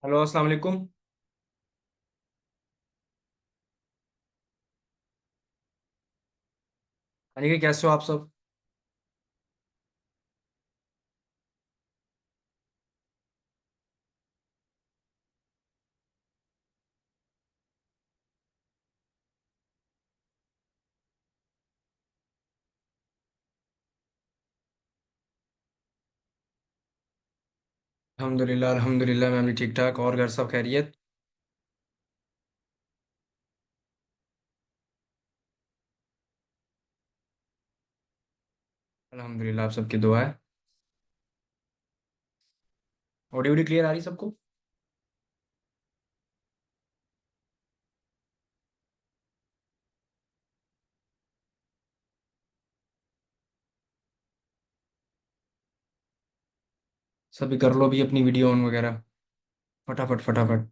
Hello, अस्सलाम वालेकुम। हाँ जी, कैसे हो आप सब? अल्हम्दुलिल्लाह अल्हम्दुलिल्लाह, मैं भी ठीक ठाक। और घर सब खैरियत? अल्हम्दुलिल्लाह, आप सबकी दुआ है। ऑडियो वीडियो क्लियर आ रही सबको? सभी कर लो भी अपनी वीडियो ऑन वगैरह, फटाफट फटाफट।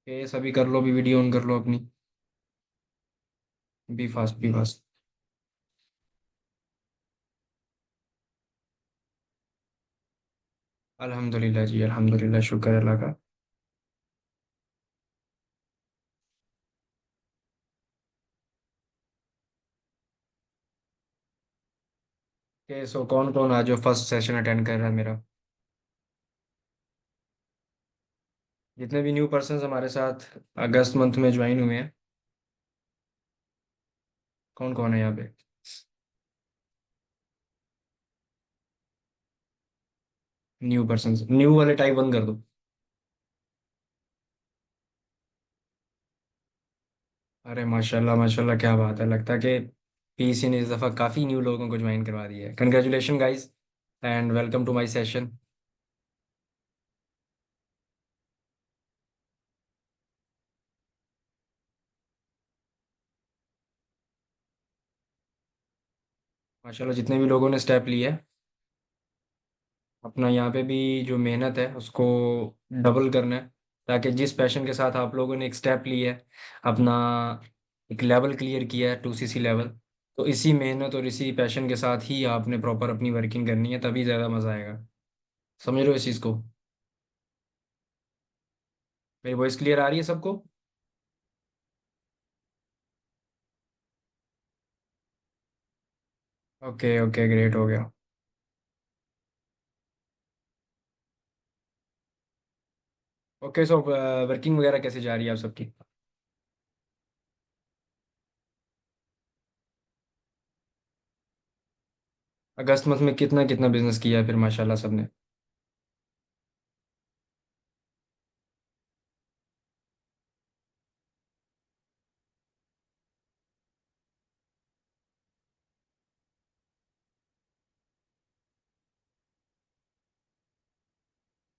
ये सभी कर लो भी वीडियो ऑन कर लो अपनी। Be fast be fast. अल्हम्दुलिल्लाह जी, अल्हम्दुलिल्लाह, शुक्र है अल्लाह का। के सो कौन कौन आज जो फर्स्ट सेशन अटेंड कर रहा है मेरा? जितने भी न्यू पर्सन हमारे साथ अगस्त मंथ में ज्वाइन हुए हैं, कौन कौन है यहाँ पे? न्यू पर्सन, न्यू वाले टाइप बंद कर दो। अरे माशाल्लाह माशाल्लाह, क्या बात है। लगता है कि पीसी ने इस दफ़ा काफ़ी न्यू लोगों को ज्वाइन करवा दिया है। Congratulation guys, and welcome to my session. माशाल्लाह, जितने भी लोगों ने स्टेप लिया है, अपना यहाँ पे भी जो मेहनत है उसको डबल करना है, ताकि जिस पैशन के साथ आप लोगों ने एक स्टेप लिया है, अपना एक लेवल क्लियर किया है, 2CC लेवल, तो इसी मेहनत और इसी पैशन के साथ ही आपने प्रॉपर अपनी वर्किंग करनी है, तभी ज़्यादा मज़ा आएगा। समझ रहे हो इस चीज़ को? मेरी वॉइस क्लियर आ रही है सबको? ओके ओके, ग्रेट हो गया। ओके, सो वर्किंग वगैरह कैसे जा रही है आप सबकी? अगस्त मंथ में कितना कितना बिजनेस किया है फिर माशाल्लाह सबने?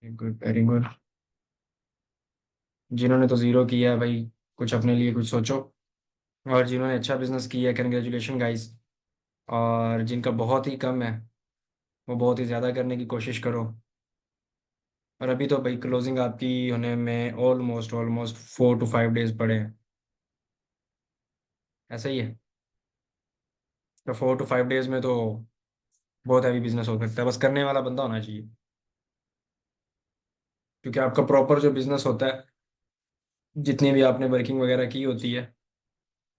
Good, very good. जिन्होंने तो जीरो किया है भाई, कुछ अपने लिए कुछ सोचो। और जिन्होंने अच्छा बिजनेस किया है, कंग्रेचुलेशन गाइस। और जिनका बहुत ही कम है, वो बहुत ही ज़्यादा करने की कोशिश करो। और अभी तो भाई क्लोजिंग आपकी होने में ऑलमोस्ट ऑलमोस्ट 4 to 5 डेज पड़े हैं। ऐसा ही है। तो 4 to 5 डेज में तो बहुत हैवी बिजनेस हो सकता है, बस करने वाला बंदा होना चाहिए। क्योंकि आपका प्रॉपर जो बिजनेस होता है, जितनी भी आपने वर्किंग वगैरह की होती है,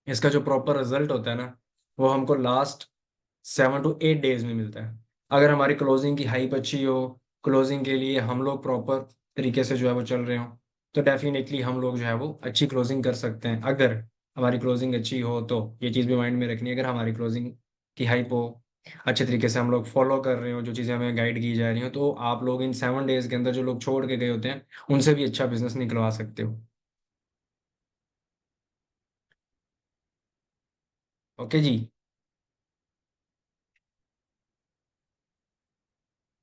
इसका जो प्रॉपर रिजल्ट होता है ना, वो हमको लास्ट 7 to 8 डेज में मिलता है। अगर हमारी क्लोजिंग की हाइप अच्छी हो, क्लोजिंग के लिए हम लोग प्रॉपर तरीके से जो है वो चल रहे हो, तो डेफिनेटली हम लोग जो है वो अच्छी क्लोजिंग कर सकते हैं। अगर हमारी क्लोजिंग अच्छी हो तो ये चीज़ भी माइंड में रखनी है, अगर हमारी क्लोजिंग की हाइप हो, अच्छे तरीके से हम लोग फॉलो कर रहे हो, जो चीज़ें हमें गाइड की जा रही हो, तो आप लोग इन 7 डेज के अंदर जो लोग छोड़ के गए होते हैं, उनसे भी अच्छा बिजनेस निकलवा सकते हो। ओके जी।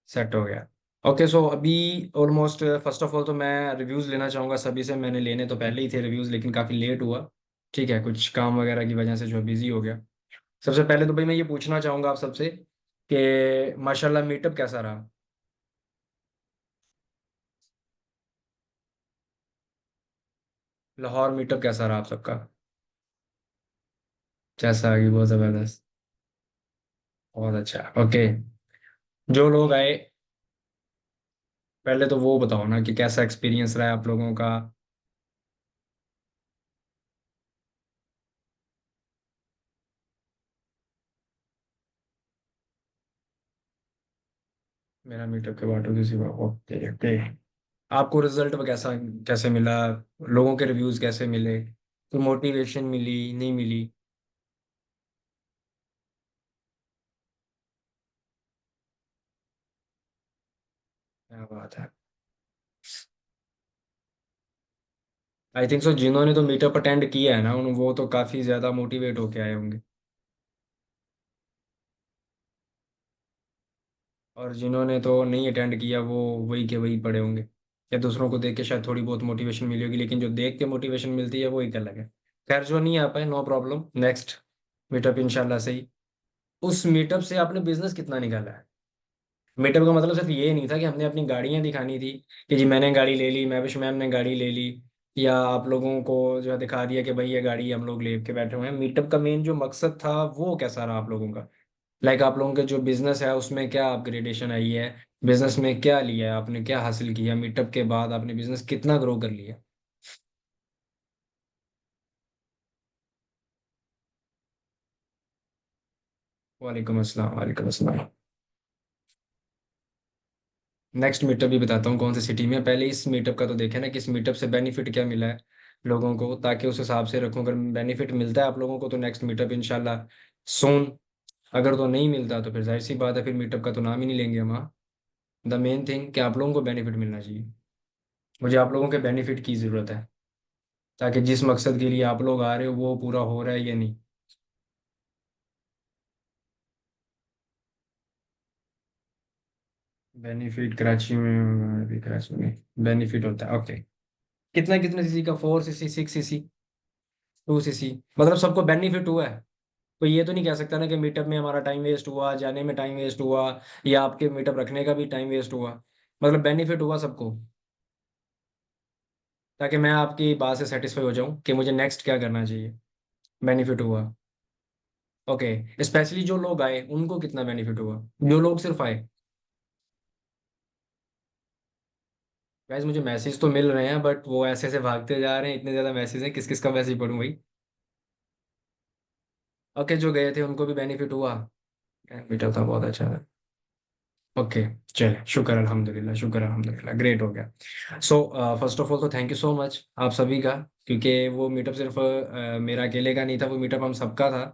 सेट हो गया। ओके, सो अभी ऑलमोस्ट फर्स्ट ऑफ ऑल तो मैं रिव्यूज़ लेना चाहूँगा सभी से। मैंने लेने तो पहले ही थे रिव्यूज़, लेकिन काफ़ी लेट हुआ। ठीक है, कुछ काम वगैरह की वजह से जो बिज़ी हो गया। सबसे पहले तो भाई मैं ये पूछना चाहूँगा आप सबसे कि माशाल्लाह मीटअप कैसा रहा? लाहौर मीटअप कैसा रहा आप सबका? कैसा आगे? बहुत जबरदस्त। बहुत अच्छा, ओके। जो लोग आए, पहले तो वो बताओ ना कि कैसा एक्सपीरियंस रहा है आप लोगों का। मेरा मीटअप के बारे में किसी बात, ओके ओके। आपको रिजल्ट कैसा, कैसे मिला? लोगों के रिव्यूज कैसे मिले? कोई मोटिवेशन मिली, नहीं मिली? क्या बात है। आई थिंक सो, जिन्होंने तो मीटअप अटेंड किया है ना वो तो काफी ज्यादा मोटिवेट होके आए होंगे। और जिन्होंने तो नहीं अटेंड किया वो वही के वही पड़े होंगे, या दूसरों को देख के शायद थोड़ी बहुत मोटिवेशन मिली होगी, लेकिन जो देख के मोटिवेशन मिलती है वो एक अलग है। खैर, जो नहीं आ पाए नो प्रॉब्लम, नेक्स्ट मीटअप इंशाल्लाह सही। उस मीटअप से आपने बिजनेस कितना निकाला है? मीटअप का मतलब सिर्फ ये नहीं था कि हमने अपनी गाड़ियां दिखानी थी कि जी मैंने गाड़ी ले ली, महविश मैम ने गाड़ी ले ली, या आप लोगों को जो है दिखा दिया कि भाई ये गाड़ी हम लोग ले के बैठे हुए हैं। मीटअप का मेन जो मकसद था वो कैसा रहा आप लोगों का? लाइक आप लोगों का जो बिजनेस है उसमें क्या अपग्रेडेशन आई है? बिजनेस में क्या लिया है आपने, क्या हासिल किया मीटअप के बाद? आपने बिजनेस कितना ग्रो कर लिया? वालेकुम अस्सलाम, वालेकुम अस्सलाम। नेक्स्ट मीटअप भी बताता हूँ कौन सी सिटी में। पहले इस मीटअप का तो देखें ना कि इस मीटअप से बेनिफिट क्या मिला है लोगों को, ताकि उस हिसाब से रखूं। अगर बेनिफिट मिलता है आप लोगों को तो नेक्स्ट मीटअप इंशाल्लाह सून। अगर तो नहीं मिलता तो फिर जाहिर सी बात है, फिर मीटअप का तो नाम ही नहीं लेंगे हम। हाँ, द मेन थिंग कि आप लोगों को बेनिफिट मिलना चाहिए। मुझे आप लोगों के बेनिफिट की ज़रूरत है, ताकि जिस मकसद के लिए आप लोग आ रहे हो वो पूरा हो रहा है या नहीं। बेनिफिट कराची में भी, कराची में बेनिफिट होता है, ओके। कितना कितना सीसी का? 4 सीसी, 6 सीसी, 2 सीसी? मतलब सबको बेनिफिट हुआ है? कोई ये तो नहीं कह सकता ना कि मीटअप में हमारा टाइम वेस्ट हुआ, जाने में टाइम वेस्ट हुआ, या आपके मीटअप रखने का भी टाइम वेस्ट हुआ? मतलब बेनिफिट हुआ सबको, ताकि मैं आपकी बात से सेटिस्फाई हो जाऊं कि मुझे नेक्स्ट क्या करना चाहिए। बेनिफिट हुआ, ओके। स्पेशली जो लोग आए उनको कितना बेनिफिट हुआ? जो लोग सिर्फ आए। गाइस, मुझे मैसेज तो मिल रहे हैं बट वो ऐसे ऐसे भागते जा रहे हैं, इतने ज्यादा मैसेज हैं, किस किस का मैसेज पढ़ूं भाई? ओके, जो गए थे उनको भी बेनिफिट हुआ। बेटा था, बहुत अच्छा है। ओके, चले, शुक्र अल्हम्दुलिल्लाह, शुक्र अल्हम्दुलिल्लाह, ग्रेट हो गया। सो फर्स्ट ऑफ ऑल तो थैंक यू सो मच आप सभी का, क्योंकि वो मीटअप सिर्फ मेरा अकेले का नहीं था, वो मीटअप हम सबका था,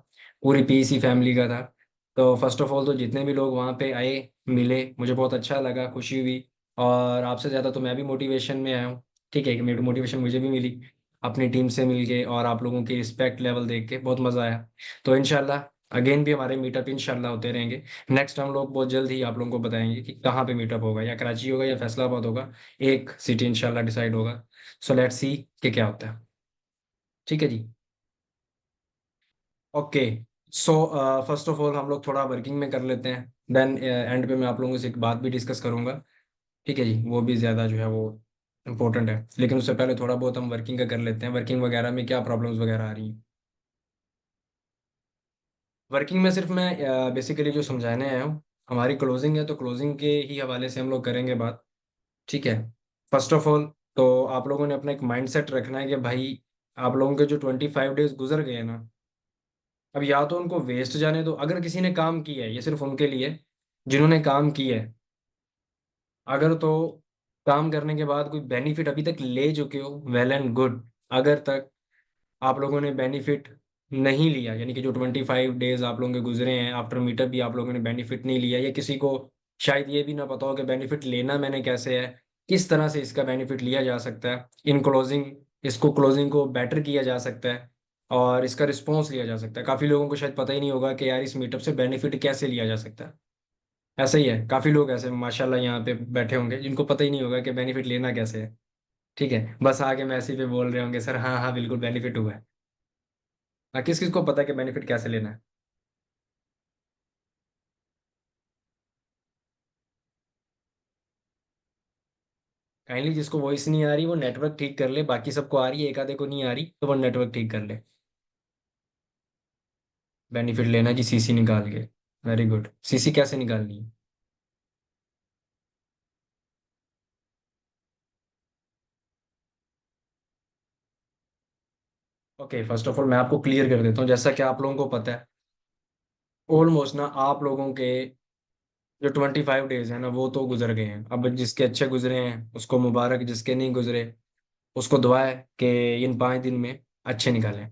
पूरी पीसी फैमिली का था। तो फर्स्ट ऑफ ऑल तो जितने भी लोग वहाँ पे आए, मिले, मुझे बहुत अच्छा लगा, खुशी हुई। और आपसे ज़्यादा तो मैं भी मोटिवेशन में आया हूँ। ठीक है, कि मेरी मोटिवेशन मुझे भी मिली अपनी टीम से मिलके, और आप लोगों की रिस्पेक्ट लेवल देख के बहुत मज़ा आया। तो इनशाला अगेन भी हमारे मीटअप इंशाल्लाह होते रहेंगे। नेक्स्ट हम लोग बहुत जल्द ही आप लोगों को बताएंगे कि कहाँ पे मीटअप होगा, या कराची होगा या फैसलाबाद होगा। एक सिटी इंशाल्लाह डिसाइड होगा। सो लेट्स सी कि क्या होता है। ठीक है जी। Okay. So first of all हम लोग थोड़ा वर्किंग में कर लेते हैं, देन एंड पे मैं आप लोगों से एक बात भी डिस्कस करूंगा। ठीक है जी, वो भी ज़्यादा जो है वो इम्पोर्टेंट है, लेकिन उससे पहले थोड़ा बहुत हम वर्किंग का कर लेते हैं। वर्किंग वगैरह में क्या प्रॉब्लम्स वगैरह आ रही हैं? वर्किंग में सिर्फ मैं बेसिकली जो समझाने आया हूँ, हमारी क्लोजिंग है तो क्लोजिंग के ही हवाले से हम लोग करेंगे बात। ठीक है। फर्स्ट ऑफ ऑल तो आप लोगों ने अपना एक माइंडसेट रखना है कि भाई आप लोगों के जो 25 डेज गुजर गए ना, अब या तो उनको वेस्ट जाने दो। अगर किसी ने काम किया है, ये सिर्फ उनके लिए जिन्होंने काम किया है। अगर तो काम करने के बाद कोई बेनिफिट अभी तक ले चुके हो, वेल एंड गुड। अगर तक आप लोगों ने बेनिफिट नहीं लिया, यानी कि जो 25 डेज आप लोगों के गुजरे हैं आफ्टर मीटअप भी आप लोगों ने बेनिफिट नहीं लिया, या किसी को शायद ये भी ना पता हो कि बेनिफिट लेना मैंने कैसे है, किस तरह से इसका बेनिफिट लिया जा सकता है इन क्लोजिंग, इसको क्लोजिंग को बेटर किया जा सकता है, और इसका रिस्पॉन्स लिया जा सकता है। काफ़ी लोगों को शायद पता ही नहीं होगा कि यार इस मीटअप से बेनिफिट कैसे लिया जा सकता है। ऐसा ही है, काफ़ी लोग ऐसे माशाल्लाह यहाँ पे बैठे होंगे जिनको पता ही नहीं होगा कि बेनिफिट लेना कैसे है। ठीक है, बस आगे मैसेज पे बोल रहे होंगे सर हाँ हाँ बिल्कुल बेनिफिट हुआ है। हाँ, किस किस को पता है कि बेनिफिट कैसे लेना है? काइंडली जिसको वॉइस नहीं आ रही वो नेटवर्क ठीक कर ले, बाकी सबको आ रही है, एक आधे को नहीं आ रही तो वो नेटवर्क ठीक कर ले। बेनिफिट लेना जी सीसी निकाल के। Very good. सीसी कैसे निकालनी है? ओके, फर्स्ट ऑफ ऑल मैं आपको क्लियर कर देता हूँ, जैसा कि आप लोगों को पता है ऑलमोस्ट ना, आप लोगों के जो 25 डेज है ना वो तो गुजर गए हैं। अब जिसके अच्छे गुजरे हैं उसको मुबारक, जिसके नहीं गुजरे उसको दुआ है कि इन 5 दिन में अच्छे निकालें।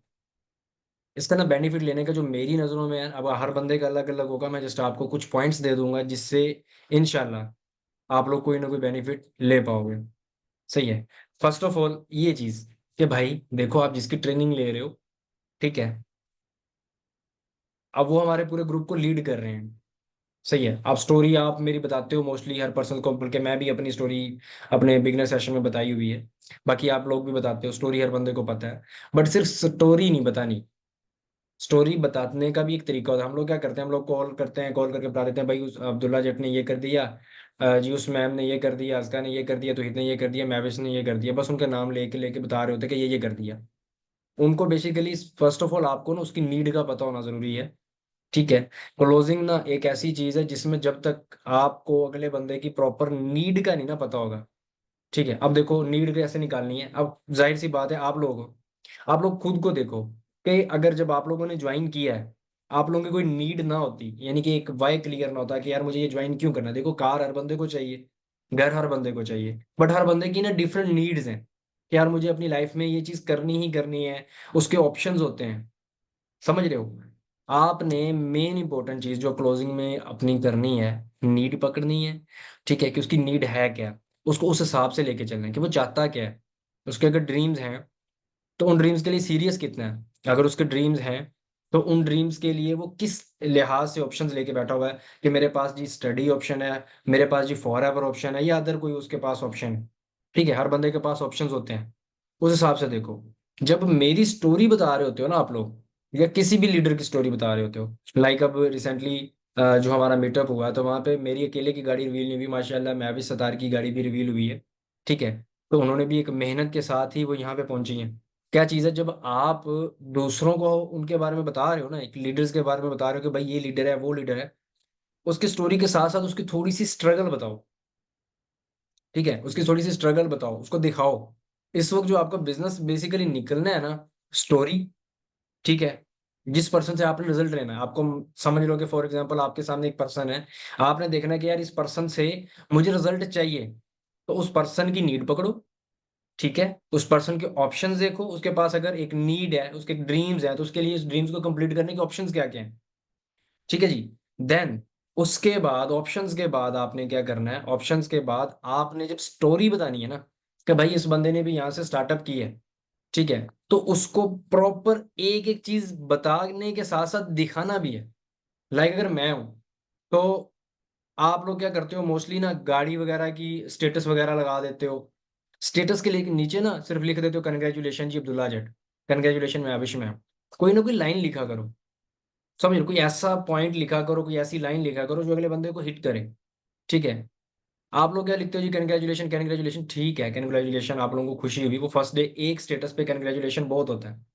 इसका ना बेनिफिट लेने का जो मेरी नज़रों में है, अब हर बंदे का अलग अलग होगा, मैं जस्ट आपको कुछ पॉइंट्स दे दूंगा जिससे इंशाल्लाह आप लोग कोई ना कोई बेनिफिट ले पाओगे। सही है। फर्स्ट ऑफ ऑल ये चीज़ कि भाई देखो, आप जिसकी ट्रेनिंग ले रहे हो, ठीक है, अब वो हमारे पूरे ग्रुप को लीड कर रहे हैं। सही है। आप स्टोरी आप मेरी बताते हो मोस्टली हर पर्सन को, बल्कि मैं भी अपनी स्टोरी अपने बिगनर सेशन में बताई हुई है। बाकी आप लोग भी बताते हो, स्टोरी हर बंदे को पता है। बट सिर्फ स्टोरी नहीं बतानी, स्टोरी बताने का भी एक तरीका होता है। हम लोग क्या करते हैं, हम लोग कॉल करते हैं, कॉल करके बता देते हैं भाई उस अब्दुल्ला जट ने ये कर दिया, जी उस मैम ने ये कर दिया, अज़का ने ये कर दिया, तोहिद ने ये कर दिया, महविश ने ये कर दिया, बस उनका नाम लेके लेके बता रहे होते हैं कि ये कर दिया। उनको बेसिकली फर्स्ट ऑफ ऑल आपको ना उसकी नीड का पता होना जरूरी है। ठीक है। क्लोजिंग ना एक ऐसी चीज है जिसमें जब तक आपको अगले बंदे की प्रॉपर नीड का नहीं ना पता होगा। ठीक है। अब देखो नीड कैसे निकालनी है, अब जाहिर सी बात है, आप लोग खुद को देखो कि अगर जब आप लोगों ने ज्वाइन किया है, आप लोगों की कोई नीड ना होती, यानी कि एक वाई क्लियर ना होता कि यार मुझे ये ज्वाइन क्यों करना है। देखो कार हर बंदे को चाहिए, घर हर बंदे को चाहिए, बट हर बंदे की ना डिफरेंट नीड्स हैं कि यार मुझे अपनी लाइफ में ये चीज करनी ही करनी है। उसके ऑप्शंस होते हैं, समझ रहे हो? आपने मेन इंपॉर्टेंट चीज जो क्लोजिंग में अपनी करनी है, नीड पकड़नी है। ठीक है, कि उसकी नीड है क्या, उसको उस हिसाब से लेके चलना है कि वो चाहता क्या है। उसके अगर ड्रीम्स हैं तो उन ड्रीम्स के लिए सीरियस कितना है। अगर उसके ड्रीम्स हैं तो उन ड्रीम्स के लिए वो किस लिहाज से ऑप्शंस लेके बैठा हुआ है कि मेरे पास जी स्टडी ऑप्शन है, मेरे पास जी फॉर एवर ऑप्शन है, या अदर कोई उसके पास ऑप्शन है। ठीक है, हर बंदे के पास ऑप्शंस होते हैं। उस हिसाब से देखो, जब मेरी स्टोरी बता रहे होते हो ना आप लोग, या किसी भी लीडर की स्टोरी बता रहे होते हो, लाइक अब रिसेंटली जो हमारा मीटअप हुआ तो वहां पे मेरी अकेले की गाड़ी रिवील नहीं हुई, माशाल्लाह मैं भी सतार की गाड़ी भी रिवील हुई है। ठीक है। तो उन्होंने भी एक मेहनत के साथ ही वो यहाँ पे पहुंची हैं। क्या चीज़ है, जब आप दूसरों को उनके बारे में बता रहे हो ना, एक लीडर्स के बारे में बता रहे हो कि भाई ये लीडर है वो लीडर है, उसकी स्टोरी के साथ साथ उसकी थोड़ी सी स्ट्रगल बताओ। ठीक है, उसकी थोड़ी सी स्ट्रगल बताओ, उसको दिखाओ। इस वक्त जो आपका बिजनेस बेसिकली निकलना है ना, स्टोरी। ठीक है। जिस पर्सन से आपने रिजल्ट लेना है, आपको समझ लो कि फॉर एग्जांपल आपके सामने एक पर्सन है, आपने देखना है कि यार इस पर्सन से मुझे रिजल्ट चाहिए, तो उस पर्सन की नीड पकड़ो। ठीक है, उस पर्सन के ऑप्शंस देखो, उसके पास अगर एक नीड है, उसके ड्रीम्स है, तो उसके लिए इस ड्रीम्स को कंप्लीट करने के ऑप्शंस क्या क्या हैं। ठीक है जी। देन उसके बाद, ऑप्शंस के बाद आपने क्या करना है, ऑप्शंस के बाद आपने जब स्टोरी बतानी है ना कि भाई इस बंदे ने भी यहाँ से स्टार्टअप की है, ठीक है, तो उसको प्रॉपर एक एक चीज बताने के साथ साथ दिखाना भी है। लाइक अगर मैं हूं तो आप लोग क्या करते हो मोस्टली ना, गाड़ी वगैरह की स्टेटस वगैरह लगा देते हो। स्टेटस के नीचे ना सिर्फ लिख देते हो कंग्रेचुलेशन जी अब्दुल्ला जट, कंग्रेचुलेशन मैं आविश मैम। कोई ना कोई लाइन लिखा करो, समझ लो, कोई ऐसा पॉइंट लिखा करो, कोई ऐसी लाइन लिखा करो जो अगले बंदे को हिट करे। ठीक है। आप लोग क्या लिखते हो जी, कंग्रेचुलेशन कंग्रेचुलेशन, ठीक है, कंग्रेचुलेशन, आप लोगों को खुशी हुई, वो फर्स्ट डे एक स्टेटस पे कंग्रेचुलेशन बहुत होता है।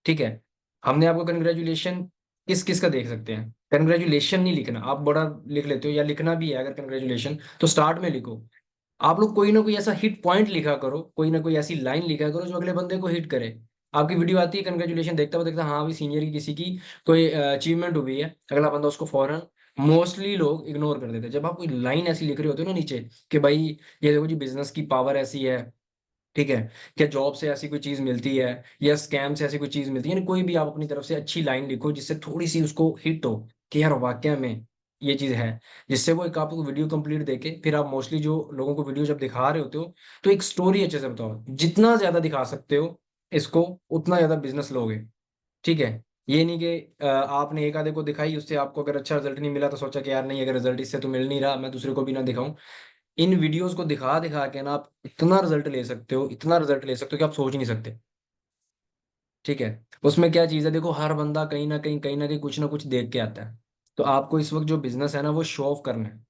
ठीक है। हमने आपको कंग्रेचुलेशन किस किस का देख सकते हैं, कंग्रेचुलेशन नहीं लिखना, आप बड़ा लिख लेते हो, या लिखना भी है अगर कंग्रेचुलेशन तो स्टार्ट में लिखो। आप लोग कोई ना कोई ऐसा हिट पॉइंट लिखा करो, कोई ना कोई ऐसी लाइन लिखा करो जो अगले बंदे को हिट करे। आपकी वीडियो आती है कंग्रेचुलेशन, देखता हुआ देखता हाँ भी सीनियर की किसी की कोई अचीवमेंट हुई है, अगला बंदा उसको फौरन, मोस्टली लोग इग्नोर कर देते हैं जब आप कोई लाइन ऐसी लिख रहे होते हो ना नीचे कि भाई ये देखो जी बिजनेस की पावर ऐसी है। ठीक है। क्या जॉब से ऐसी कोई चीज मिलती है, या स्कैम से ऐसी कोई चीज मिलती है, यानी कोई भी आप अपनी तरफ से अच्छी लाइन लिखो जिससे थोड़ी सी उसको हिट हो कि यार वाकया में ये चीज है, जिससे वो एक आपको वीडियो कंप्लीट देके, फिर आप मोस्टली जो लोगों को वीडियो जब दिखा रहे होते हो तो एक स्टोरी अच्छे से बताओ, जितना ज्यादा दिखा सकते हो इसको उतना ज्यादा बिजनेस लोगे। ठीक है। ये नहीं कि आपने एक आधे को दिखाई, उससे आपको अगर अच्छा रिजल्ट नहीं मिला तो सोचा कि यार नहीं, अगर रिजल्ट इससे तो मिल नहीं रहा मैं दूसरे को भी ना दिखाऊं। इन वीडियोस को दिखा दिखा के ना आप इतना रिजल्ट ले सकते हो, इतना रिजल्ट ले सकते हो कि आप सोच नहीं सकते। ठीक है। उसमें क्या चीज़ है, देखो हर बंदा कहीं ना कहीं कुछ ना कुछ देख के आता है। तो आपको इस वक्त जो बिजनेस है ना वो शो ऑफ करना है।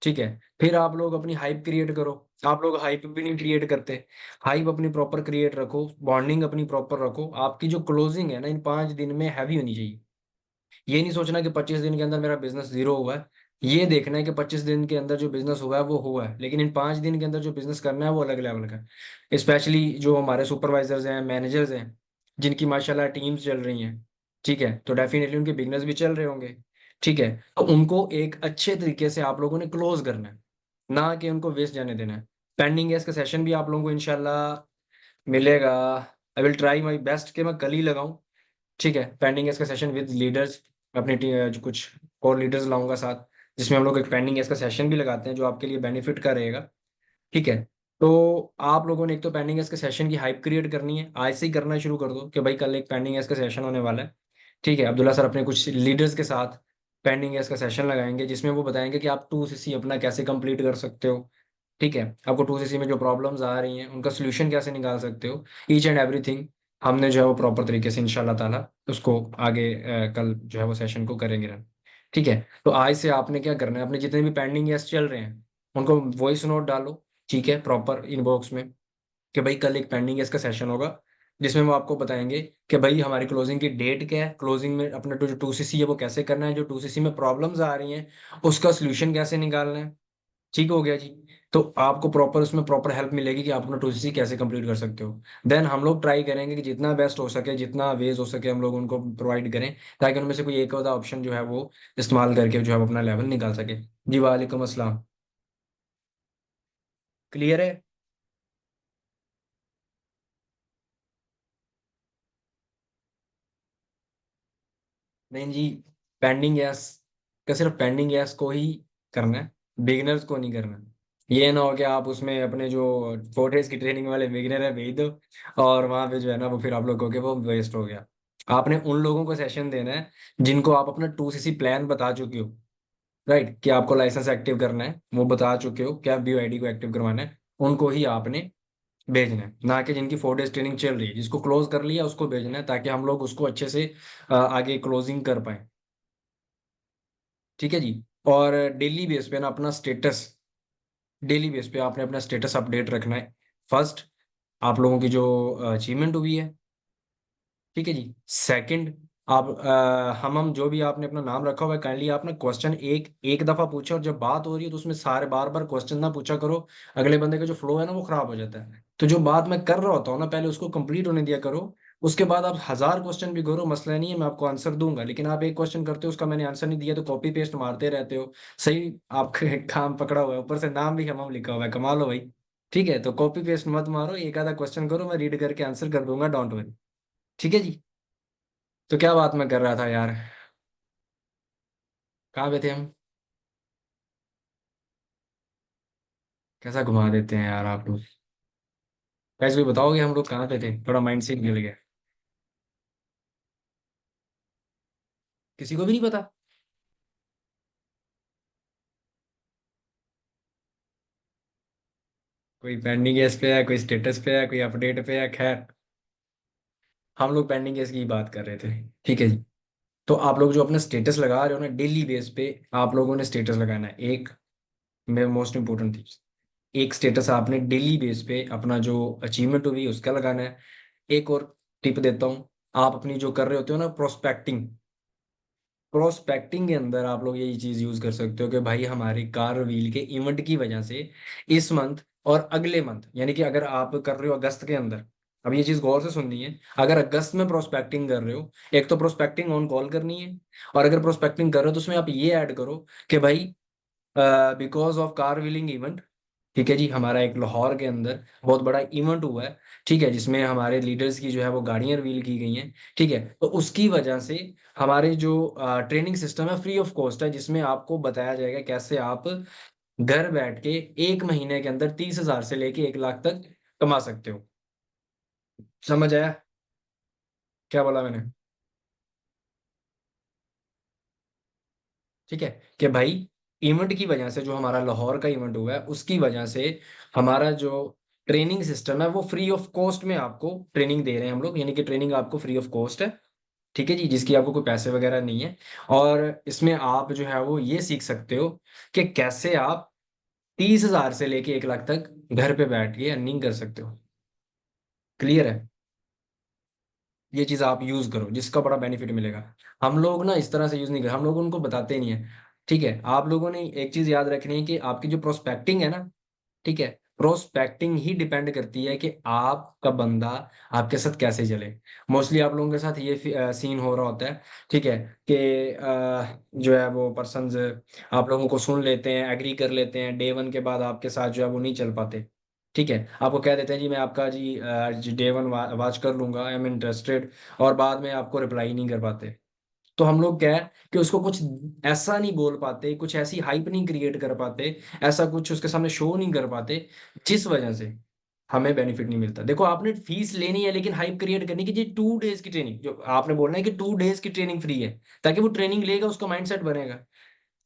ठीक है। फिर आप लोग अपनी हाइप क्रिएट करो। आप लोग हाइप भी नहीं क्रिएट करते। हाइप अपनी प्रॉपर क्रिएट रखो, बॉन्डिंग अपनी प्रॉपर रखो। आपकी जो क्लोजिंग है ना इन 5 दिन में हैवी होनी चाहिए। ये नहीं सोचना कि 25 दिन के अंदर मेरा बिजनेस जीरो हुआ है। ये देखना है कि 25 दिन के अंदर जो बिजनेस हुआ है वो हुआ है, लेकिन इन 5 दिन के अंदर जो बिजनेस करना है वो अलग लेवल का है। स्पेशली जो हमारे सुपरवाइजर्स हैं, मैनेजर्स हैं, जिनकी माशाल्लाह टीम्स चल रही हैं, ठीक है, तो डेफिनेटली उनके बिजनेस भी चल रहे होंगे। ठीक है, तो उनको एक अच्छे तरीके से आप लोगों ने क्लोज करना है, ना कि उनको वेस्ट जाने देना है। पेंडिंग गैस का सेशन भी आप लोगों को इंशाल्लाह मिलेगा। I will try my best कि मैं कल ही लगाऊं। ठीक है, पेंडिंग है इसका सेशन विद लीडर्स। अपने जो कुछ और लीडर्स लाऊंगा साथ, जिसमें हम लोग एक पेंडिंग है इसका सेशन भी लगाते हैं जो आपके लिए बेनिफिट का रहेगा। ठीक है, तो आप लोगों ने एक तो पेंडिंग है इसके सेशन की हाइप क्रिएट करनी है, आज से ही करना शुरू कर दो कि भाई कल एक पेंडिंग है इसका सेशन होने वाला है। ठीक है, अब्दुल्ला सर अपने कुछ लीडर्स के साथ पेंडिंग है इसका सेशन लगाएंगे, जिसमें वो बताएंगे कि आप 2CC अपना कैसे कंप्लीट कर सकते हो। ठीक है, आपको 2CC में जो प्रॉब्लम्स आ रही हैं उनका सोल्यूशन कैसे निकाल सकते हो, ईच एंड एवरीथिंग हमने जो है वो प्रॉपर तरीके से इंशाल्लाह ताला उसको आगे कल जो है वो सेशन को करेंगे रन। ठीक है, तो आज से आपने क्या करना है, अपने जितने भी पेंडिंग यस चल रहे हैं उनको वॉइस नोट डालो। ठीक है, प्रॉपर इनबॉक्स में कि भाई कल एक पेंडिंग यस का सेशन होगा, जिसमें वो आपको बताएंगे कि भाई हमारी क्लोजिंग की डेट क्या है, क्लोजिंग में अपना जो 2CC है वो कैसे करना है, जो 2CC में प्रॉब्लम्स आ रही हैं उसका सोल्यूशन कैसे निकालना है। ठीक हो गया जी। तो आपको प्रॉपर उसमें प्रॉपर हेल्प मिलेगी कि आप अपना 2CC कैसे कंप्लीट कर सकते हो। देन हम लोग ट्राई करेंगे कि जितना बेस्ट हो सके, जितना वेज हो सके हम लोग उनको प्रोवाइड करें, ताकि उनमें से कोई एक आधा ऑप्शन जो है वो इस्तेमाल करके जो है वो अपना लेवल निकाल सके। जी वालेकुम अस्सलाम। क्लियर है? नहीं जी, पेंडिंग गैस का सिर्फ पेंडिंग गैस को ही करना है, बिगिनर्स को नहीं करना। ये ना हो कि आप उसमें अपने जो 4 डेज की ट्रेनिंग वाले बिगिनर है भेज दो, और वहां पे जो है ना वो फिर आप लोग कहोगे वो वेस्ट हो गया। आपने उन लोगों को सेशन देना है जिनको आप अपना 2CC प्लान बता चुके हो, राइट, कि आपको लाइसेंस एक्टिव करना है, वो बता चुके हो, क्या BYD को एक्टिव करवाना है, उनको ही आपने भेजना है। ना कि जिनकी 4 डेज ट्रेनिंग चल रही है, जिसको क्लोज कर लिया उसको भेजना है, ताकि हम लोग उसको अच्छे से आगे क्लोजिंग कर पाए। ठीक है जी। और डेली बेस पे ना अपना स्टेटस, डेली बेस पे आपने अपना स्टेटस अपडेट रखना है। फर्स्ट, आप लोगों की जो अचीवमेंट हुई है। ठीक है जी। सेकंड, आप हम जो भी आपने अपना नाम रखा हुआ है, काइंडली आप ना क्वेश्चन एक एक दफा पूछे, और जब बात हो रही है तो उसमें सारे बार बार क्वेश्चन ना पूछा करो। अगले बंदे का जो फ्लो है ना वो खराब हो जाता है। तो जो बात मैं कर रहा होता हूँ ना पहले उसको कंप्लीट होने दिया करो। उसके बाद आप 1000 क्वेश्चन भी करो, मसला नहीं है, मैं आपको आंसर दूंगा। लेकिन आप एक क्वेश्चन करते हो उसका मैंने आंसर नहीं दिया तो कॉपी पेस्ट मारते रहते हो। सही, आपका काम पकड़ा हुआ है, ऊपर से नाम भी हम लिखा हुआ है, कमाल हो भाई। ठीक है, तो कॉपी पेस्ट मत मारो, एक आधा क्वेश्चन करो, मैं रीड करके आंसर कर दूंगा, डोंट वरी। ठीक है जी। तो क्या बात मैं कर रहा था यार, कहाँ पे थे हम? कैसा घुमा देते हैं यार आप लोग। वैसे भी बताओगे हम लोग कहाँ पे थे, थोड़ा माइंड से हिल गया। किसी को भी नहीं पता? कोई पेंडिंग केस पे है, कोई स्टेटस पे है, कोई अपडेट पे है, खैर हम लोग पेंडिंग केस की बात कर रहे थे। ठीक है जी। तो आप लोग जो अपना स्टेटस लगा रहे हो ना डेली बेस पे, आप लोगों ने स्टेटस लगाना है एक, में मोस्ट इंपॉर्टेंट थी, एक स्टेटस आपने डेली बेस पे अपना जो अचीवमेंट हुई है उसका लगाना है। एक और टिप देता हूँ, आप अपनी जो कर रहे होते हो ना प्रोस्पेक्टिंग, प्रोस्पेक्टिंग के अंदर आप लोग यही चीज यूज कर सकते हो कि भाई हमारी कार रिवील के इवेंट की वजह से इस मंथ और अगले मंथ, यानी कि अगर आप कर रहे हो अगस्त के अंदर, अब ये चीज गौर से सुननी है, अगर अगस्त में प्रोस्पेक्टिंग कर रहे हो, एक तो प्रोस्पेक्टिंग ऑन कॉल करनी है, और अगर प्रोस्पेक्टिंग कर रहे हो तो उसमें आप ये ऐड करो कि भाई because of car wheeling event, ठीक है जी, हमारा एक लाहौर के अंदर बहुत बड़ा इवेंट हुआ है, ठीक है, जिसमें हमारे लीडर्स की जो है वो गाड़ियां रिवील की गई हैं। ठीक है, तो उसकी वजह से हमारे जो ट्रेनिंग सिस्टम है फ्री ऑफ कॉस्ट है, जिसमें आपको बताया जाएगा कैसे आप घर बैठ के 1 महीने के अंदर 30,000 से लेके 1 लाख तक कमा सकते हो। समझ आया क्या बोला मैंने? ठीक है, कि भाई इवेंट की वजह से, जो हमारा लाहौर का इवेंट हुआ है उसकी वजह से हमारा जो ट्रेनिंग सिस्टम है वो फ्री ऑफ कॉस्ट में आपको ट्रेनिंग दे रहे हैं हम लोग, यानी कि ट्रेनिंग आपको फ्री ऑफ कॉस्ट है। ठीक है जी, जिसकी आपको कोई पैसे वगैरह नहीं है। और इसमें आप जो है वो ये सीख सकते हो कि कैसे आप 30,000 से लेके 1 लाख तक घर पे बैठ के अर्निंग कर सकते हो। क्लियर है? ये चीज आप यूज करो, जिसका बड़ा बेनिफिट मिलेगा। हम लोग ना इस तरह से यूज नहीं कर, हम लोग उनको बताते नहीं है। ठीक है, आप लोगों ने एक चीज याद रखनी है कि आपकी जो प्रोस्पेक्टिंग है ना, ठीक है, प्रोस्पेक्टिंग ही डिपेंड करती है कि आपका बंदा आपके साथ कैसे चले। मोस्टली आप लोगों के साथ ये सीन हो रहा होता है, ठीक है, कि जो है वो पर्सन आप लोगों को सुन लेते हैं, एग्री कर लेते हैं, डे 1 के बाद आपके साथ जो है वो नहीं चल पाते। ठीक है, आपको कह देते हैं जी मैं आपका जी डे 1 वॉच कर लूंगा, आई एम इंटरेस्टेड, और बाद में आपको रिप्लाई नहीं कर पाते। तो हम लोग क्या है कि उसको कुछ ऐसा नहीं बोल पाते, कुछ ऐसी हाइप नहीं क्रिएट कर पाते, ऐसा कुछ उसके सामने शो नहीं कर पाते, जिस वजह से हमें बेनिफिट नहीं मिलता। देखो, आपने फीस लेनी है लेकिन हाइप क्रिएट करनी कि जी 2 डेज की ट्रेनिंग, जो आपने बोलना है कि 2 डेज की ट्रेनिंग फ्री है, ताकि वो ट्रेनिंग लेगा, उसका माइंडसेट बनेगा।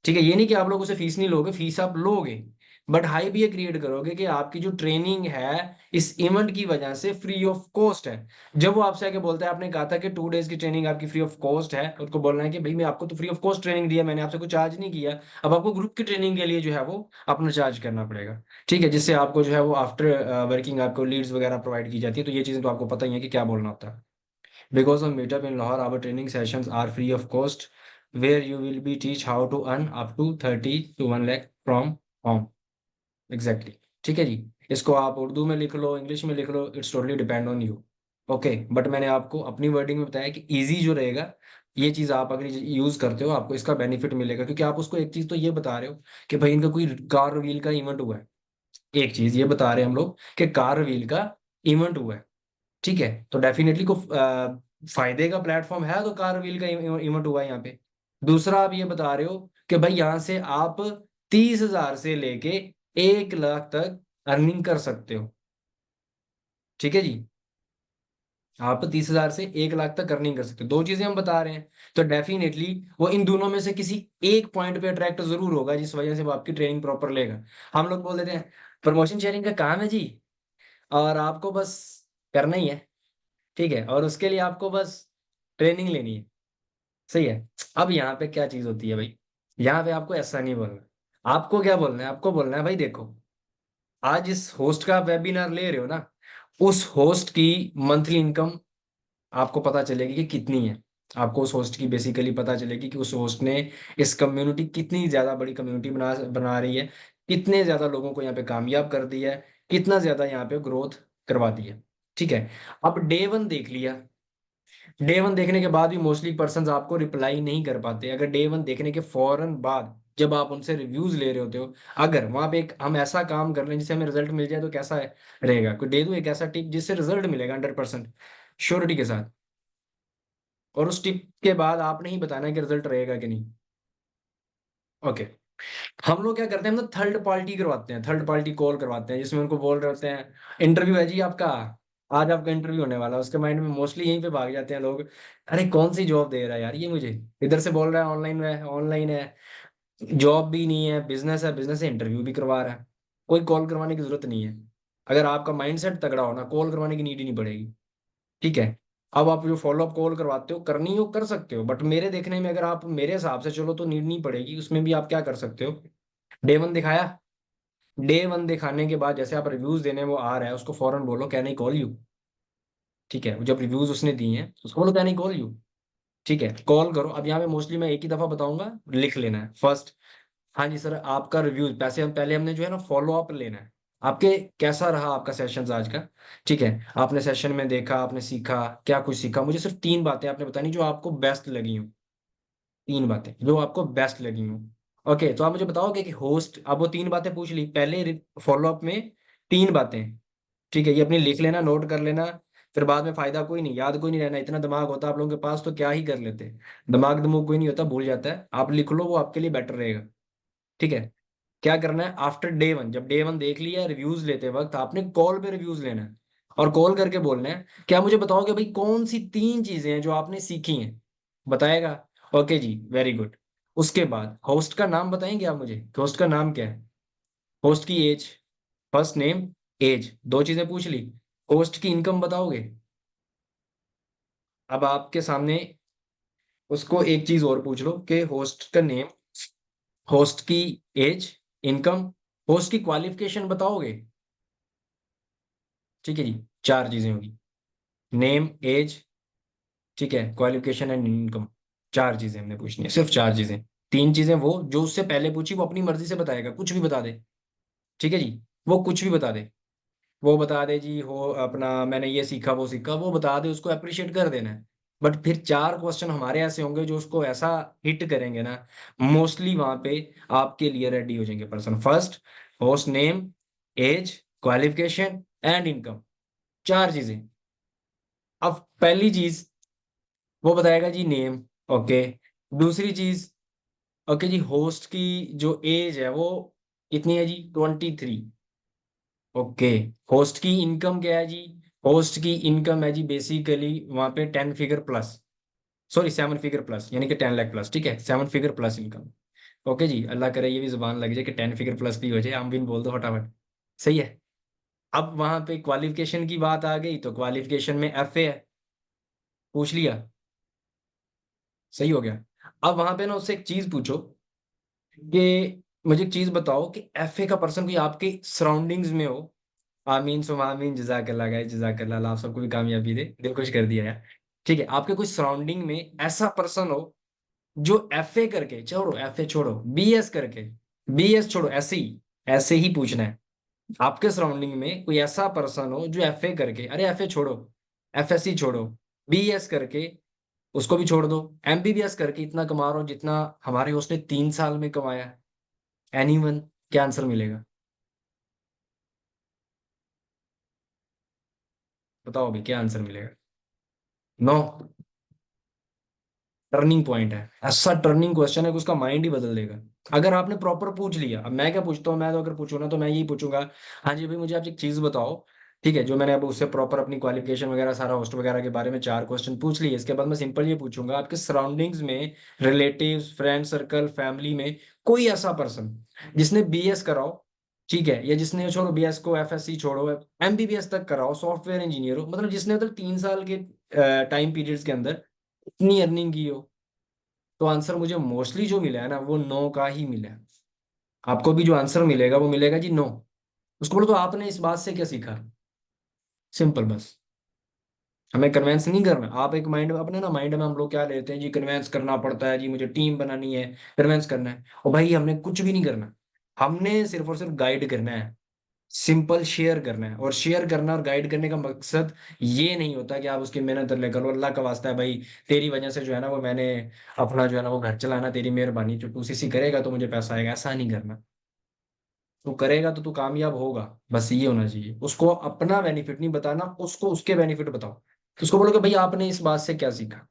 ठीक है, ये नहीं कि आप लोग उसे फीस नहीं लोगे, फीस आप लोगे, बट हाइप ये क्रिएट करोगे कि आपकी जो ट्रेनिंग है इस इवेंट की वजह से फ्री ऑफ कॉस्ट है। जब वो आपसे आके बोलता है, आपने कहा था कि 2 डेज की ट्रेनिंग आपकी फ्री ऑफ कॉस्ट है, उसको बोलना है कि भाई मैं आपको तो फ्री ऑफ कॉस्ट ट्रेनिंग दिया, मैंने आपसे कुछ चार्ज नहीं किया, अब आपको ग्रुप की ट्रेनिंग के लिए जो है वो अपना चार्ज करना पड़ेगा। ठीक है, जिससे आपको जो है वो आफ्टर वर्किंग आपको लीड्स वगैरह प्रोवाइड की जाती है। तो ये चीजें तो आपको पता ही है कि क्या बोलना होता है। Because of Meetup in Lahore, our training sessions are free of cost, where you will be teach how to earn up to 30 to 1 lakh from home. Exactly. ठीक है जी, इसको आप उर्दू में लिख लो, इंग्लिश में लिख लो, it's totally depend on you. Okay, but मैंने आपको अपनी वर्डिंग में बताया कि इजी जो रहेगा, ये चीज आप अगर यूज करते हो आपको इसका बेनिफिट मिलेगा, क्योंकि आप उसको एक चीज तो ये बता रहे हो कि भाई इनका कोई कार रिवील का इवेंट हुआ है। एक चीज ये बता रहे हैं हम लोग कि कार रिवील का इवेंट हुआ है। ठीक है, तो डेफिनेटली को फायदे का प्लेटफॉर्म है, तो कार व्हील का इवेंट हुआ है यहाँ पे। दूसरा, आप ये बता रहे हो कि भाई यहाँ से आप 30,000 से लेके 1 लाख तक अर्निंग कर सकते हो। ठीक है जी, आप 30,000 से 1 लाख तक अर्निंग कर सकते हो, दो चीजें हम बता रहे हैं। तो डेफिनेटली वो इन दोनों में से किसी एक पॉइंट पे अट्रैक्ट जरूर होगा, जिस वजह से वो आपकी ट्रेनिंग प्रॉपर लेगा। हम लोग बोल देते हैं प्रमोशन शेयरिंग का काम है जी, और आपको बस करना ही है। ठीक है, और उसके लिए आपको बस ट्रेनिंग लेनी है। सही है। अब यहाँ पे क्या चीज होती है भाई, यहाँ पे आपको ऐसा नहीं बोलना। आपको क्या बोलना है? आपको बोलना है भाई देखो, आज इस होस्ट का वेबिनार ले रहे हो ना, उस होस्ट की मंथली इनकम आपको पता चलेगी कि कितनी है। आपको उस होस्ट की बेसिकली पता चलेगी कि उस होस्ट ने इस कम्युनिटी, कितनी ज्यादा बड़ी कम्युनिटी बना बना रही है, कितने ज्यादा लोगों को यहाँ पे कामयाब कर दिया है, कितना ज्यादा यहाँ पे ग्रोथ करवा दी है। ठीक है, अब डे 1 देख लिया। डे 1 देखने के बाद भी मोस्टली पर्सन आपको रिप्लाई नहीं कर पाते। अगर डे 1 देखने के फौरन बाद जब आप उनसे रिव्यूज ले रहे होते हो, अगर वहां पे एक हम ऐसा काम कर रहे हैं जिससे हमें रिजल्ट मिल जाए, तो कैसा है रहेगा? कोई दे दूं एक ऐसा टिप जिससे रिजल्ट मिलेगा 100% श्योरिटी के साथ, और उस टिप के बाद आपने ही बताना है कि रिजल्ट रहेगा कि नहीं। ओके, हम लोग क्या करते हैं, हम लोग थर्ड पार्टी करवाते हैं, थर्ड पार्टी कॉल करवाते हैं, जिसमें उनको बोल रहे होते हैं इंटरव्यू है जी आपका, आज आपका इंटरव्यू होने वाला है। उसके माइंड में मोस्टली यहीं पे भाग जाते हैं लोग, अरे कौन सी जॉब दे रहा है यार ये मुझे, इधर से बोल रहा है ऑनलाइन है, ऑनलाइन है, जॉब भी नहीं है, बिजनेस है, बिजनेस से इंटरव्यू भी करवा रहा है। कोई कॉल करवाने की जरूरत नहीं है। अगर आपका माइंडसेट तगड़ा हो ना, कॉल करवाने की नीड ही नहीं पड़ेगी। ठीक है, अब आप जो फॉलो अप कॉल करवाते हो, करनी हो कर सकते हो, बट मेरे देखने में अगर आप मेरे हिसाब से चलो तो नीड नहीं पड़ेगी। उसमें भी आप क्या कर सकते हो, डे 1 दिखाया, डे 1 दिखाने के बाद जैसे आप रिव्यूज देने वो आ रहा है, उसको फौरन बोलो कैन आई कॉल यू। ठीक है, जब रिव्यूज उसने दिए हैं उसको बोलो कैन आई कॉल यू। ठीक है, कॉल करो। अब यहाँ पे मोस्टली मैं एक ही दफा बताऊंगा, लिख लेना है फर्स्ट, हाँ जी सर आपका रिव्यू, पैसे हम पहले हमने जो है ना फॉलो अप लेना है आपके, कैसा रहा आपका सेशन आज का। ठीक है, आपने सेशन में देखा, आपने सीखा, क्या कुछ सीखा, मुझे सिर्फ 3 बातें आपने बतानी जो आपको बेस्ट लगी हो, 3 बातें जो आपको बेस्ट लगी हो। ओके, तो आप मुझे बताओगे कि होस्ट, अब वो 3 बातें पूछ ली पहले फॉलो अप में, 3 बातें। ठीक है, ये अपनी लिख लेना, नोट कर लेना, फिर बाद में फायदा कोई नहीं, याद कोई नहीं रहना। इतना दिमाग होता आप लोगों के पास तो क्या ही कर लेते, दिमाग दमूग कोई नहीं होता, भूल जाता है। आप लिख लो, वो आपके लिए बेटर रहेगा। ठीक है, क्या करना है आफ्टर डे 1, जब डे 1 देख लिया, रिव्यूज लेते वक्त आपने कॉल पे रिव्यूज लेना है, और कॉल करके बोलना है क्या मुझे बताओगे भाई कौन सी 3 चीजें हैं जो आपने सीखी हैं? बताएगा, ओके जी वेरी गुड। उसके बाद होस्ट का नाम बताएंगे आप मुझे, होस्ट का नाम क्या है, होस्ट की एज, फर्स्ट नेम, एज, 2 चीजें पूछ ली। होस्ट की इनकम बताओगे? अब आपके सामने उसको एक चीज और पूछ लो कि होस्ट का नेम, होस्ट की एज, इनकम, होस्ट की क्वालिफिकेशन बताओगे? ठीक है जी, चार चीजें होगी। नेम, एज, ठीक है, क्वालिफिकेशन एंड इनकम। चार चीजें हमने पूछनी है, सिर्फ चार चीजें। तीन चीजें वो जो उससे पहले पूछी वो अपनी मर्जी से बताएगा, कुछ भी बता दे। ठीक है जी, वो कुछ भी बता दे। वो बता दे जी हो अपना मैंने ये सीखा वो सीखा, वो बता दे, उसको अप्रिशिएट कर देना है। बट फिर चार क्वेश्चन हमारे ऐसे होंगे जो उसको ऐसा हिट करेंगे ना, मोस्टली वहां पे आपके लिए रेडी हो जाएंगे person. First, host name, age, qualification and income, चार चीजें। अब पहली चीज वो बताएगा जी नेम। ओके। दूसरी चीज, ओके जी, होस्ट की जो एज है वो कितनी है जी? 23। ओके। होस्ट की इनकम क्या है जी? होस्ट की इनकम है जी बेसिकली वहां पे 10 figure plus, sorry 7 figure plus, यानी कि 10 लाख प्लस। ठीक है, 7 फिगर प्लस इनकम। ओके जी, अल्लाह करे ये भी जुबान लग जाए कि 10 फिगर प्लस भी हो जाए, हम भी बोल दो फटाफट। सही है। अब वहां पे क्वालिफिकेशन की बात आ गई, तो क्वालिफिकेशन में एफ ए है, पूछ लिया। सही हो गया। अब वहां पे ना उससे एक चीज पूछो कि मुझे एक चीज बताओ कि एफए का पर्सन कोई आपके सराउंडिंग्स में हो। आमीन सुम आमीन, जजाकल्ला गाइस, जजाकल्ला, अल्लाह आप सबको भी कामयाबी दे, दिल खुश कर दिया यार। ठीक है, आपके कोई सराउंडिंग में ऐसा पर्सन हो जो एफए करके, छोड़ो एफए छोड़ो, बीएस करके, बीएस छोड़ो, ऐसे ही पूछना है। आपके सराउंडिंग में कोई ऐसा पर्सन हो जो एफए करके, अरे एफए छोड़ो, एफएससी छोड़ो, बीएस करके, उसको भी छोड़ दो, एमबीबीएस करके इतना कमा रहा हो जितना हमारे उसने 3 साल में कमाया। एनीवन? क्या आंसर मिलेगा? बताओ अभी क्या आंसर मिलेगा? नो। टर्निंग पॉइंट है, ऐसा टर्निंग क्वेश्चन है कि उसका माइंड ही बदल देगा। अगर आपने प्रॉपर पूछ लिया। अब मैं क्या पूछता हूँ, मैं तो अगर पूछूँ ना तो मैं यही पूछूंगा, हाँ जी भाई मुझे आप एक चीज बताओ। ठीक है, जो मैंने अब उससे प्रॉपर अपनी क्वालिफिकेशन वगैरह सारा होस्ट वगैरह के बारे में चार क्वेश्चन पूछ लिए, इसके बाद मैं सिंपल ये पूछूंगा आपके सराउंडिंग्स में, रिलेटिव्स, फ्रेंड सर्कल, फैमिली में कोई ऐसा पर्सन जिसने बीएस कराओ, ठीक है, या जिसने, छोड़ो बीएस को, एफएससी छोड़ो, एमबीबीएस तक कराओ, सॉफ्टवेयर इंजीनियर हो, मतलब जिसने मतलब 3 साल के टाइम पीरियड्स के अंदर इतनी अर्निंग की हो, तो आंसर मुझे मोस्टली जो मिला है ना वो नो का ही मिला है। आपको भी जो आंसर मिलेगा वो मिलेगा जी नो। उसको बोलो तो आपने इस बात से क्या सीखा? सिंपल बस। हमें कन्वेंस नहीं करना। आप एक माइंड अपने ना माइंड में हम लोग क्या लेते हैं जी, कन्वेंस करना पड़ता है जी, मुझे टीम बनानी है, कन्वेंस करना है। और भाई हमने कुछ भी नहीं करना, हमने सिर्फ और सिर्फ गाइड करना है। सिंपल शेयर करना है, और शेयर करना और गाइड करने का मकसद ये नहीं होता कि आप उसकी मेहनत लेकर लो। अल्लाह का वास्ता है भाई, तेरी वजह से जो है ना वो मैंने अपना जो है ना वो घर चलाना, तेरी मेहरबानी, जो तू सीसी करेगा तो मुझे पैसा आएगा, ऐसा नहीं करना। तू करेगा तो तू कामयाब होगा, बस ये होना चाहिए। उसको अपना बेनिफिट नहीं बताना, उसको उसके बेनिफिट बताओ। तो उसको बोलोगे भाई आपने इस बात से क्या सीखा।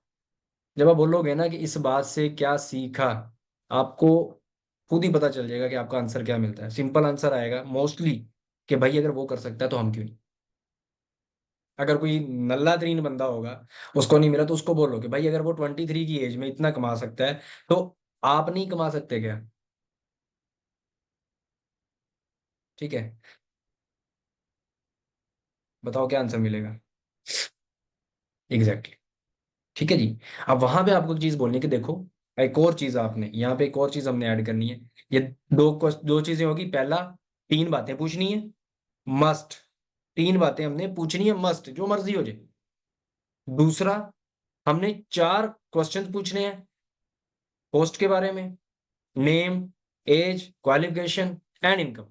जब आप बोलोगे ना कि इस बात से क्या सीखा, आपको खुद ही पता चल जाएगा कि आपका आंसर क्या मिलता है। सिंपल आंसर आएगा मोस्टली कि भाई अगर वो कर सकता है तो हम क्यों नहीं। अगर कोई नल्ला तरीन बंदा होगा, उसको नहीं मिला, तो उसको बोलो कि भाई अगर वो 23 की एज में इतना कमा सकता है तो आप नहीं कमा सकते क्या? ठीक है, बताओ क्या आंसर मिलेगा? एग्जैक्टली। ठीक है जी। अब वहां पे आपको एक चीज बोलनी है कि देखो, एक और चीज आपने यहाँ पे, एक और चीज हमने ऐड करनी है। ये दो चीजें होगी। पहला, 3 बातें पूछनी है, मस्ट। 3 बातें हमने पूछनी है, मस्ट, जो मर्जी हो जाए। दूसरा, हमने 4 क्वेश्चन पूछने हैं पोस्ट के बारे में, name, age, qualification and income.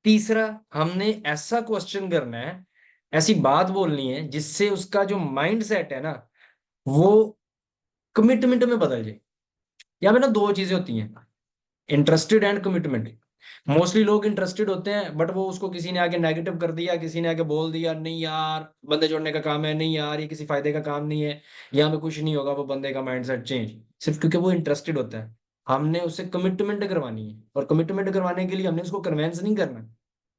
तीसरा, हमने ऐसा क्वेश्चन करना है, ऐसी बात बोलनी है जिससे उसका जो माइंड सेट है ना वो कमिटमेंट में बदल जाए। यहाँ पे ना दो चीजें होती हैं, इंटरेस्टेड एंड कमिटमेंट। मोस्टली लोग इंटरेस्टेड होते हैं, बट वो उसको किसी ने आके नेगेटिव कर दिया, किसी ने आके बोल दिया नहीं यार बंदे जोड़ने का काम है, नहीं यार ये किसी फायदे का काम नहीं है, यहाँ पे कुछ नहीं होगा, वो बंदे का माइंडसेट चेंज, सिर्फ क्योंकि वो इंटरेस्टेड होता है। हमने उससे कमिटमेंट करवानी है, और कमिटमेंट करवाने के लिए हमने उसको कन्वेंस नहीं करना,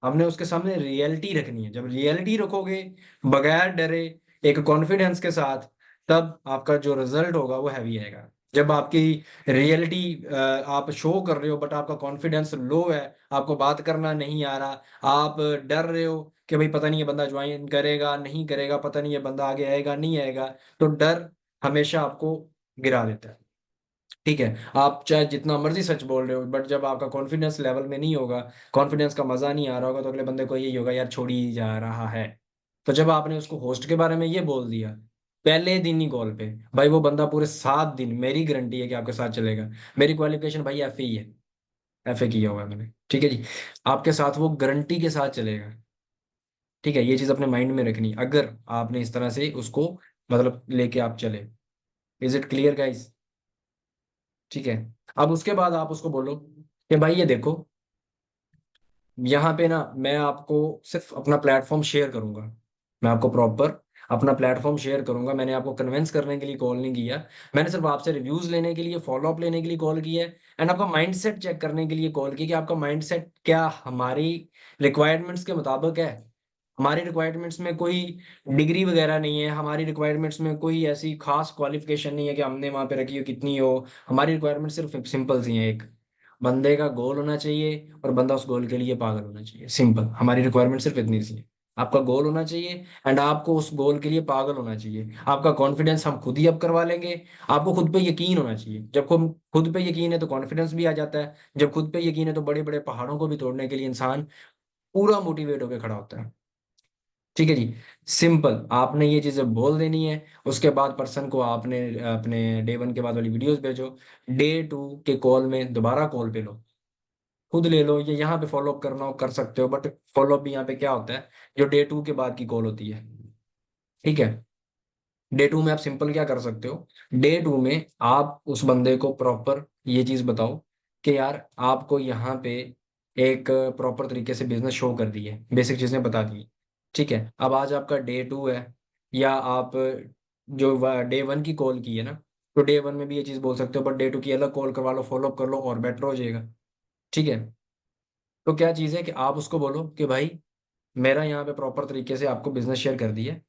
हमने उसके सामने रियलिटी रखनी है। जब रियलिटी रखोगे बगैर डरे, एक कॉन्फिडेंस के साथ, तब आपका जो रिजल्ट होगा वो हैवी आएगा। जब आपकी रियलिटी आप शो कर रहे हो बट आपका कॉन्फिडेंस लो है, आपको बात करना नहीं आ रहा, आप डर रहे हो कि भाई पता नहीं ये बंदा ज्वाइन करेगा नहीं करेगा, पता नहीं ये बंदा आगे आएगा नहीं आएगा, तो डर हमेशा आपको गिरा देता है। ठीक है, आप चाहे जितना मर्जी सच बोल रहे हो, बट जब आपका कॉन्फिडेंस लेवल में नहीं होगा, कॉन्फिडेंस का मजा नहीं आ रहा होगा, तो अगले बंदे को यही होगा, यार छोड़ ही जा रहा है। तो जब आपने उसको होस्ट के बारे में ये बोल दिया पहले दिन ही कॉल पे, भाई वो बंदा पूरे 7 दिन, मेरी गारंटी है कि आपके साथ चलेगा। मेरी क्वालिफिकेशन भाई एफ ही है, एफ ए किया हुआ है मैंने, ठीक है जी। आपके साथ वो गारंटी के साथ चलेगा। ठीक है, ये चीज अपने माइंड में रखनी अगर आपने इस तरह से उसको मतलब लेके आप चले। Is it clear guys? ठीक है। अब उसके बाद आप उसको बोलो कि भाई ये देखो, यहाँ पे ना मैं आपको सिर्फ अपना प्लेटफॉर्म शेयर करूंगा, मैं आपको प्रॉपर अपना प्लेटफॉर्म शेयर करूंगा, मैंने आपको कन्विंस करने के लिए कॉल नहीं किया। मैंने सिर्फ आपसे रिव्यूज लेने के लिए, फॉलो अप लेने के लिए कॉल किया है, एंड आपका माइंडसेट चेक करने के लिए कॉल किया कि आपका माइंडसेट क्या हमारी रिक्वायरमेंट्स के मुताबिक है। हमारी रिक्वायरमेंट्स में कोई डिग्री वगैरह नहीं है, हमारी रिक्वायरमेंट्स में कोई ऐसी खास क्वालिफिकेशन नहीं है कि हमने वहां पे रखी हो कितनी हो। हमारी रिक्वायरमेंट सिर्फ सिंपल सी है, एक बंदे का गोल होना चाहिए और बंदा उस गोल के लिए पागल होना चाहिए, सिंपल। हमारी रिक्वायरमेंट सिर्फ इतनी सी है, आपका गोल होना चाहिए एंड आपको उस गोल के लिए पागल होना चाहिए। आपका कॉन्फिडेंस हम खुद ही अप करवा लेंगे। आपको खुद पे यकीन होना चाहिए, जब खुद पे यकीन है तो कॉन्फिडेंस भी आ जाता है। जब खुद पे यकीन है तो बड़े बड़े पहाड़ों को भी तोड़ने के लिए इंसान पूरा मोटिवेट होकर खड़ा होता है। ठीक है जी, सिंपल आपने ये चीजें बोल देनी है। उसके बाद पर्सन को आपने अपने डे 1 के बाद वाली वीडियोस भेजो। डे 2 के कॉल में दोबारा कॉल पे लो, खुद ले लो, ये यहाँ पे फॉलो अप करना हो कर सकते हो, बट फॉलो अप भी यहाँ पे क्या होता है, जो डे 2 के बाद की कॉल होती है। ठीक है, डे 2 में आप सिंपल क्या कर सकते हो, डे 2 में आप उस बंदे को प्रॉपर ये चीज बताओ कि यार आपको यहाँ पे एक प्रॉपर तरीके से बिजनेस शो कर दी है, बेसिक चीजें बता दी। ठीक है, अब आज आपका डे 2 है, या आप जो डे 1 की कॉल की है ना, तो डे 1 में भी ये चीज बोल सकते हो, बट डे 2 की अलग कॉल करवा लो, फॉलो अप कर लो और बेटर हो जाएगा। ठीक है, तो क्या चीज़ है कि आप उसको बोलो कि भाई मेरा यहाँ पे प्रॉपर तरीके से आपको बिजनेस शेयर कर दिया है।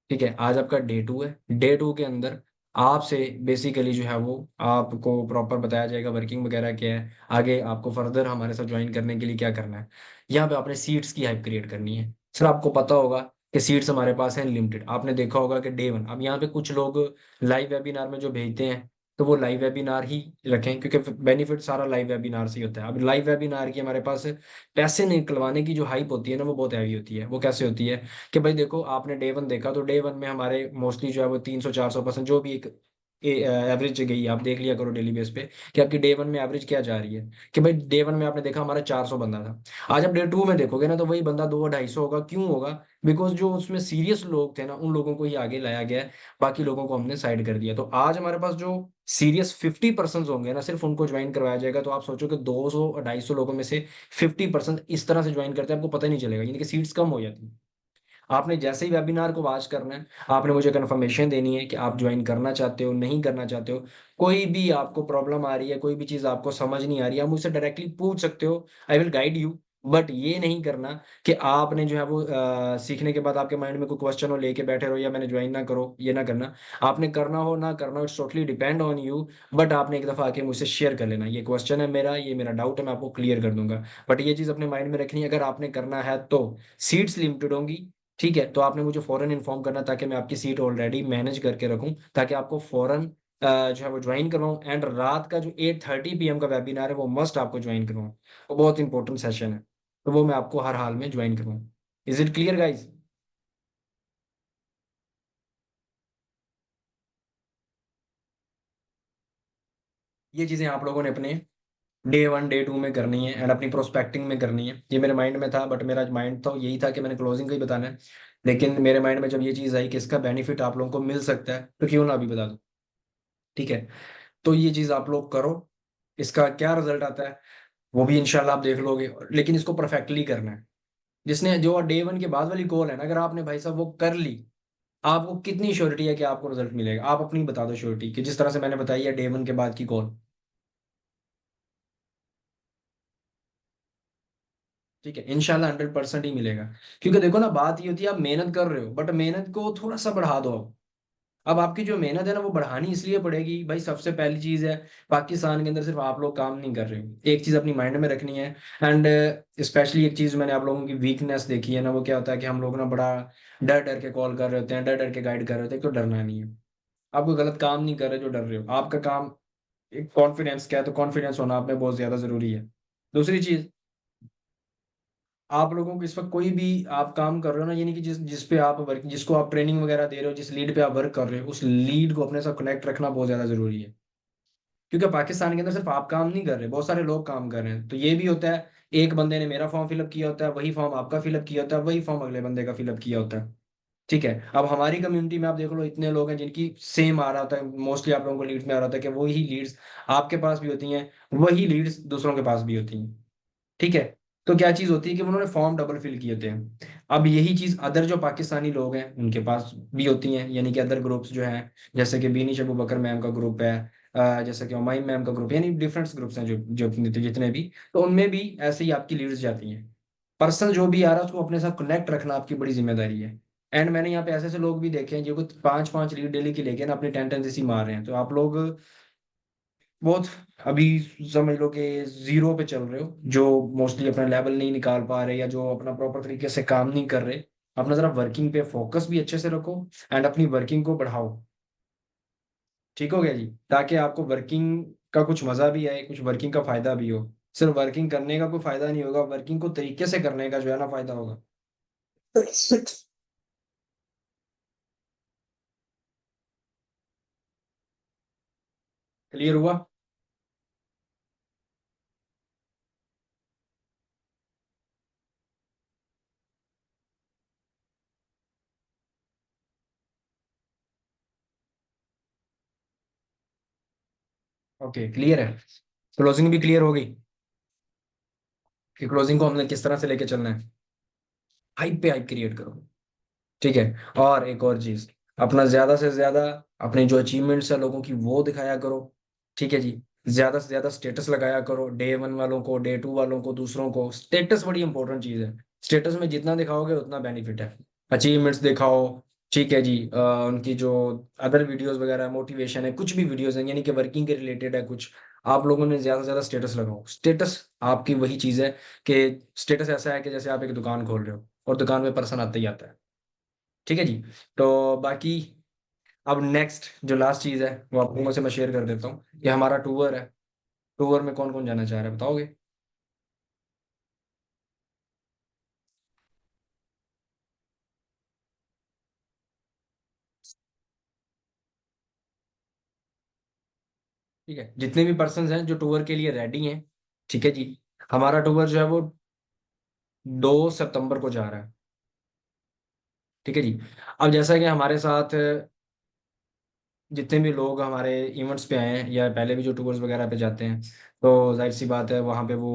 ठीक है, आज आपका डे 2 है, डे 2 के अंदर आपसे बेसिकली जो है वो आपको प्रॉपर बताया जाएगा वर्किंग वगैरह क्या है, आगे आपको फर्दर हमारे साथ ज्वाइन करने के लिए क्या करना है। यहाँ पे आपने सीट्स की हाइप क्रिएट करनी है। सर आपको पता होगा कि सीट्स हमारे पास हैं लिमिटेड, आपने देखा होगा कि डे 1 अब यहाँ पे कुछ लोग लाइव वेबिनार में जो भेजते हैं, तो वो लाइव वेबिनार ही रखें, क्योंकि बेनिफिट सारा लाइव वेबिनार से ही होता है। अब लाइव वेबिनार की हमारे पास पैसे निकलवाने की जो हाइप होती है ना, वो बहुत हैवी होती है। वो कैसे होती है कि भाई देखो, आपने डे 1 देखा, तो डे 1 में हमारे मोस्टली जो है वो 300-400% जो भी एक एवरेज गई, आप देख लिया करो डेली बेस पे कि आपकी डे 1 में एवरेज क्या जा रही है। कि भाई डे 1 में आपने देखा हमारा 400 बंदा था, आज आप डे 2 में देखोगे ना तो वही बंदा 200-250 होगा। क्यों होगा? बिकॉज जो उसमें सीरियस लोग थे ना, उन लोगों को ही आगे लाया गया है, बाकी लोगों को हमने साइड कर दिया। तो आज हमारे पास जो सीरियस 50% होंगे ना, सिर्फ उनको ज्वाइन करवाया जाएगा। तो आप सोचो कि 200-250 लोगों में से 50% इस तरह से ज्वाइन करते हैं, आपको पता ही नहीं चलेगा, यानी कि सीट्स कम हो जाती हैं। आपने जैसे ही वेबिनार को वॉच करना है, आपने मुझे कंफर्मेशन देनी है कि आप ज्वाइन करना चाहते हो नहीं करना चाहते हो। कोई भी आपको प्रॉब्लम आ रही है, कोई भी चीज आपको समझ नहीं आ रही है, आप मुझसे डायरेक्टली पूछ सकते हो, I will guide you. But ये नहीं करना कि आपने जो है वो सीखने के बाद आपके माइंड में कोई क्वेश्चन हो लेके बैठे रहो या मैंने ज्वाइन ना करो, ये ना करना। आपने करना हो ना करना हो, it's totally depend on you. But आपने एक दफा आके मुझसे शेयर कर लेना, ये क्वेश्चन है मेरा, ये मेरा डाउट है, मैं आपको क्लियर कर दूंगा। बट ये चीज अपने माइंड में रखनी है, अगर आपने करना है तो सीट्स लिमिटेड होंगी। ठीक है, तो आपने मुझे फौरन इन्फॉर्म करना, ताकि मैं आपकी सीट ऑलरेडी मैनेज करके रखूं, ताकि आपको फौरन जो है वो ज्वाइन करवाऊं। एंड रात का जो 8:30 PM का वेबिनार है, वो मस्ट आपको ज्वाइन करवाऊं। वो बहुत इंपॉर्टेंट सेशन है, तो वो मैं आपको हर हाल में ज्वाइन करवाऊं। Is it clear guys? ये चीजें आप लोगों ने अपने डे 1 डे 2 में करनी है एंड अपनी प्रोस्पेक्टिंग में करनी है। ये मेरे माइंड में था, बट मेरा माइंड तो यही था कि मैंने क्लोजिंग का ही बताना है, लेकिन मेरे माइंड में जब ये चीज आई कि इसका बेनिफिट आप लोगों को मिल सकता है, तो क्यों ना अभी बता दूं। ठीक है, तो ये चीज आप लोग करो। इसका क्या रिजल्ट आता है वो भी इंशाल्लाह आप देख लोगे, लेकिन इसको परफेक्टली करना है। जिसने जो डे 1 के बाद वाली कॉल है ना, अगर आपने भाई साहब वो कर ली, आपको कितनी श्योरिटी है कि आपको रिजल्ट मिलेगा? आप अपनी बता दो श्योरिटी, कि जिस तरह से मैंने बताई है डे 1 के बाद की कॉल। ठीक है, इंशाल्लाह 100% ही मिलेगा। क्योंकि देखो ना, बात ये होती है आप मेहनत कर रहे हो, बट मेहनत को थोड़ा सा बढ़ा दो। अब आपकी जो मेहनत है ना, वो बढ़ानी इसलिए पड़ेगी भाई, सबसे पहली चीज है, पाकिस्तान के अंदर सिर्फ आप लोग काम नहीं कर रहे हो, एक चीज अपनी माइंड में रखनी है। एंड स्पेशली एक चीज मैंने आप लोगों की वीकनेस देखी है ना, वो क्या होता है कि हम लोग ना बड़ा डर डर के कॉल कर रहे होते हैं, डर डर के गाइड कर रहे होते हैं। तो डरना नहीं है, आप कोई गलत काम नहीं कर रहे जो डर रहे हो। आपका काम एक कॉन्फिडेंस क्या है, तो कॉन्फिडेंस होना आप में बहुत ज्यादा जरूरी है। दूसरी चीज, आप लोगों को इस वक्त कोई भी आप काम कर रहे हो ना, यानी कि जिस जिस पे आप वर्क, जिसको आप ट्रेनिंग वगैरह दे रहे हो, जिस लीड पे आप वर्क कर रहे हो, उस लीड को अपने साथ कनेक्ट रखना बहुत ज्यादा जरूरी है। क्योंकि पाकिस्तान के अंदर सिर्फ आप काम नहीं कर रहे, बहुत सारे लोग काम कर रहे हैं, तो ये भी होता है एक बंदे ने मेरा फॉर्म फिलअप किया होता है, वही फॉर्म आपका फिलअप किया होता है, वही फॉर्म अगले बंदे का फिलअप किया होता है। ठीक है, अब हमारी कम्युनिटी में आप देख लो इतने लोग हैं जिनकी सेम आ रहा होता है, मोस्टली आप लोगों को लीड्स में आ रहा होता है कि वही लीड्स आपके पास भी होती हैं, वही लीड्स दूसरों के पास भी होती हैं। ठीक है, तो क्या चीज होती है कि उन्होंने फॉर्म डबल फिल किए होते हैं। अब यही चीज अदर जो पाकिस्तानी लोग हैं उनके पास भी होती हैं, यानी कि अदर ग्रुप्स जो हैं, जैसे कि बीनिश अबू बकर मैम का ग्रुप है, जैसे कि उमाइम मैम का ग्रुप, यानी डिफरेंट ग्रुप्स हैं जो जो जितने भी, तो उनमें भी ऐसे ही आपकी लीड्स जाती हैं। पर्सन जो भी आ रहा है उसको अपने साथ कनेक्ट रखना आपकी बड़ी जिम्मेदारी है। एंड मैंने यहाँ पे ऐसे ऐसे लोग भी देखे हैं जो कुछ पांच पांच लीड डेली की लेके ना अपनी टेंडेंसी मार रहे हैं, तो आप लोग बहुत अभी समझ लो कि जीरो पे चल रहे हो, जो मोस्टली अपना लेवल नहीं निकाल पा रहे या जो अपना प्रॉपर तरीके से काम नहीं कर रहे। अपना जरा वर्किंग पे फोकस भी अच्छे से रखो, एंड अपनी वर्किंग को बढ़ाओ। ठीक हो गया जी, ताकि आपको वर्किंग का कुछ मजा भी आए, कुछ वर्किंग का फायदा भी हो। सिर्फ वर्किंग करने का कोई फायदा नहीं होगा, वर्किंग को तरीके से करने का जो है ना फायदा होगा। क्लियर हुआ? ओके, क्लियर है। क्लोजिंग भी क्लियर हो गई कि क्लोजिंग को हमने किस तरह से लेके चलना है। हाइप पे हाइप क्रिएट करो। ठीक है, और एक और चीज, अपना ज्यादा से ज्यादा अपने जो अचीवमेंट्स है लोगों की वो दिखाया करो। ठीक है जी, ज्यादा से ज्यादा स्टेटस लगाया करो, डे वन वालों को, डे टू वालों को, दूसरों को। स्टेटस बड़ी इंपॉर्टेंट चीज है। स्टेटस में जितना दिखाओगे उतना बेनिफिट है। अचीवमेंट्स दिखाओ। ठीक है जी, उनकी जो अदर वीडियोस वगैरह मोटिवेशन है, कुछ भी वीडियोस हैं यानी कि वर्किंग के रिलेटेड है कुछ, आप लोगों ने ज्यादा से ज्यादा स्टेटस लगाओ। स्टेटस आपकी वही चीज है कि स्टेटस ऐसा है कि जैसे आप एक दुकान खोल रहे हो और दुकान में पर्सन आता ही आता है। ठीक है जी। तो बाकी अब नेक्स्ट जो लास्ट चीज है वो आप लोगों से मैं शेयर कर देता हूँ कि हमारा टूर है। टूर में कौन कौन जाना चाह रहा है बताओगे? ठीक है, जितने भी पर्सन हैं जो टूर के लिए रेडी हैं, ठीक है जी, हमारा टूर जो है वो 2 सितंबर को जा रहा है। ठीक है जी। अब जैसा कि हमारे साथ जितने भी लोग हमारे इवेंट्स पे आए हैं या पहले भी जो टूर्स वगैरह पे जाते हैं, तो जाहिर सी बात है वहाँ पे वो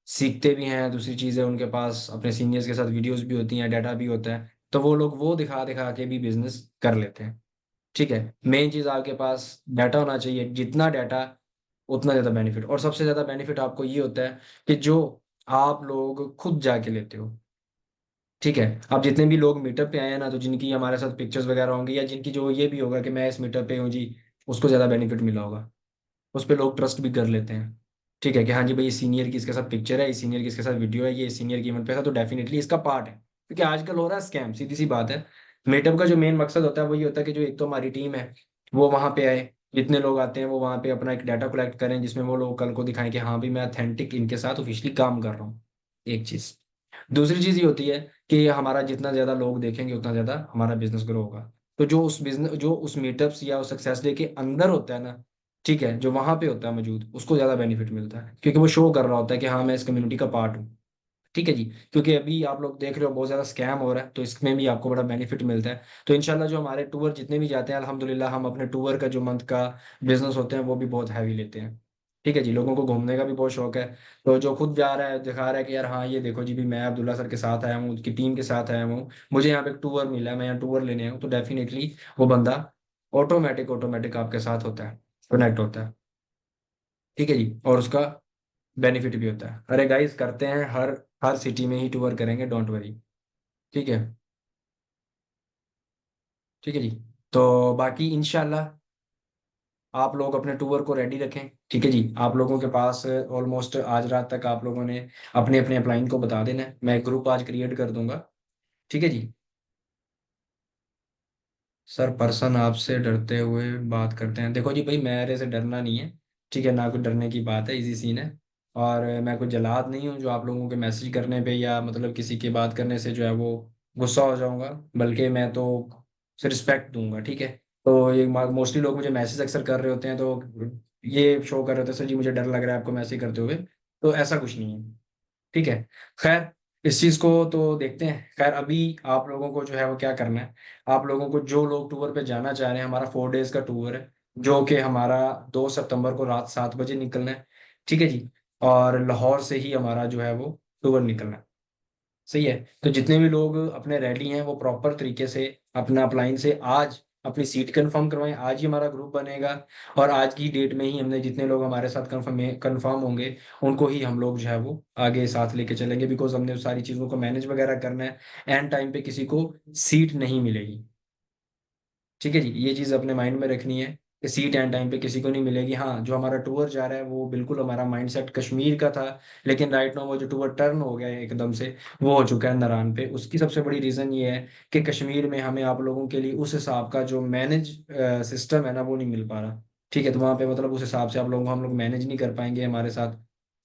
सीखते भी हैं। दूसरी चीज़ है उनके पास अपने सीनियर्स के साथ वीडियोस भी होती हैं, डाटा भी होता है, तो वो लोग वो दिखा दिखा के भी बिजनेस कर लेते हैं। ठीक है, मेन चीज़ आपके पास डाटा होना चाहिए, जितना डाटा उतना ज़्यादा बेनिफिट। और सबसे ज़्यादा बेनिफिट आपको ये होता है कि जो आप लोग खुद जाके लेते हो। ठीक है, अब जितने भी लोग मीटअप पे आए हैं ना, तो जिनकी हमारे साथ पिक्चर्स वगैरह होंगी या जिनकी जो ये भी होगा कि मैं इस मीटअप पे हूँ जी, उसको ज़्यादा बेनिफिट मिला होगा। उस पर लोग ट्रस्ट भी कर लेते हैं। ठीक है कि हाँ जी भाई, ये सीनियर की इसके साथ पिक्चर है, ये सीनियर की इसके साथ वीडियो है, ये सीनियर की इवेंट पे था, तो डेफिनेटली इसका पार्ट है। क्योंकि आजकल हो रहा है स्कैम, सीधी सी बात है। मीटअप का जो मेन मकसद होता है वो ये होता है कि जो एक तो हमारी टीम है वो वहाँ पे आए, जितने लोग आते हैं वो वहाँ पे अपना एक डाटा कलेक्ट करें, जिसमें वो लोग कल को दिखाएं कि हाँ भाई मैं अथेंटिक इनके साथ ऑफिशियली काम कर रहा हूँ। एक चीज। दूसरी चीज ये होती है कि हमारा जितना ज्यादा लोग देखेंगे उतना ज्यादा हमारा बिजनेस ग्रो होगा। तो जो उस बिजनेस, जो उस मीटअप्स या उस सक्सेस डे के अंदर होता है ना, ठीक है, जो वहां पे होता है मौजूद, उसको ज्यादा बेनिफिट मिलता है, क्योंकि वो शो कर रहा होता है कि हाँ मैं इस कम्युनिटी का पार्ट हूँ। ठीक है जी। क्योंकि अभी आप लोग देख रहे हो बहुत ज्यादा स्कैम हो रहा है, तो इसमें भी आपको बड़ा बेनिफिट मिलता है। तो इंशाल्लाह जो हमारे टूर जितने भी जाते हैं अल्हम्दुलिल्लाह, हम अपने टूर का जो मंथ का बिजनेस होते हैं वो भी बहुत हैवी लेते हैं। ठीक है जी, लोगों को घूमने का भी बहुत शौक है। तो जो खुद जा रहा है दिखा रहा है कि यार हाँ ये देखो जी भी मैं अब्दुल्ला सर के साथ आया हूँ, उसकी टीम के साथ आया हूँ, मुझे यहाँ पे एक टूर मिला है, मैं यहाँ टूर लेने आया हूँ, तो डेफिनेटली वो बंदा ऑटोमेटिक ऑटोमेटिक आपके साथ होता है, कनेक्ट होता है। ठीक है जी, और उसका बेनिफिट भी होता है। अरे गाइस करते हैं, हर हर सिटी में ही टूर करेंगे, डोंट वरी। ठीक है। ठीक है जी। तो बाकी इंशाल्लाह आप लोग अपने टूर को रेडी रखें। ठीक है जी, आप लोगों के पास ऑलमोस्ट आज रात तक आप लोगों ने अपने अपने अपलाइन को बता देना है, मैं एक ग्रुप आज क्रिएट कर दूंगा। ठीक है जी। सर पर्सन आपसे डरते हुए बात करते हैं, देखो जी भाई मेरे से डरना नहीं है। ठीक है, ना कोई डरने की बात है, इजी सीन है। और मैं कोई जल्लाद नहीं हूँ जो आप लोगों के मैसेज करने पे या मतलब किसी की बात करने से जो है वो गुस्सा हो जाऊंगा, बल्कि मैं तो रिस्पेक्ट दूंगा, ठीक है। तो ये मोस्टली लोग मुझे मैसेज अक्सर कर रहे होते हैं, तो ये शो कर रहे होते हैं, सर जी मुझे डर लग रहा है आपको मैसेज करते हुए। तो ऐसा कुछ नहीं है, ठीक है। खैर, इस चीज को तो देखते हैं। खैर, अभी आप लोगों को जो है वो क्या करना है, आप लोगों को जो लोग टूर पे जाना चाह रहे हैं, हमारा 4 डेज का टूर है, जो कि हमारा 2 सितंबर को रात 7 बजे निकलना है, ठीक है जी। और लाहौर से ही हमारा जो है वो टूर निकलना है। सही है। तो जितने भी लोग अपने रेडी हैं वो प्रॉपर तरीके से अपना अपलाइन से आज अपनी सीट कंफर्म करवाएं। आज ही हमारा ग्रुप बनेगा, और आज की डेट में ही हमने जितने लोग हमारे साथ कंफर्म होंगे उनको ही हम लोग जो है वो आगे साथ लेके चलेंगे, बिकॉज हमने उस सारी चीज़ों को मैनेज वगैरह करना है। एंड टाइम पे किसी को सीट नहीं मिलेगी, ठीक है जी। ये चीज अपने माइंड में रखनी है कि सीट एंड टाइम पे किसी को नहीं मिलेगी। हाँ, जो हमारा टूर जा रहा है वो बिल्कुल हमारा माइंडसेट कश्मीर का था, लेकिन राइट नाउ वो जो टूर टर्न हो गया है एकदम से, वो हो चुका है नारायण पे। उसकी सबसे बड़ी रीजन ये है कि कश्मीर में हमें आप लोगों के लिए उस हिसाब का जो मैनेज सिस्टम है ना वो नहीं मिल पा रहा, ठीक है। तो वहाँ पे मतलब उस हिसाब से आप लोगों को हम लोग मैनेज नहीं कर पाएंगे हमारे साथ।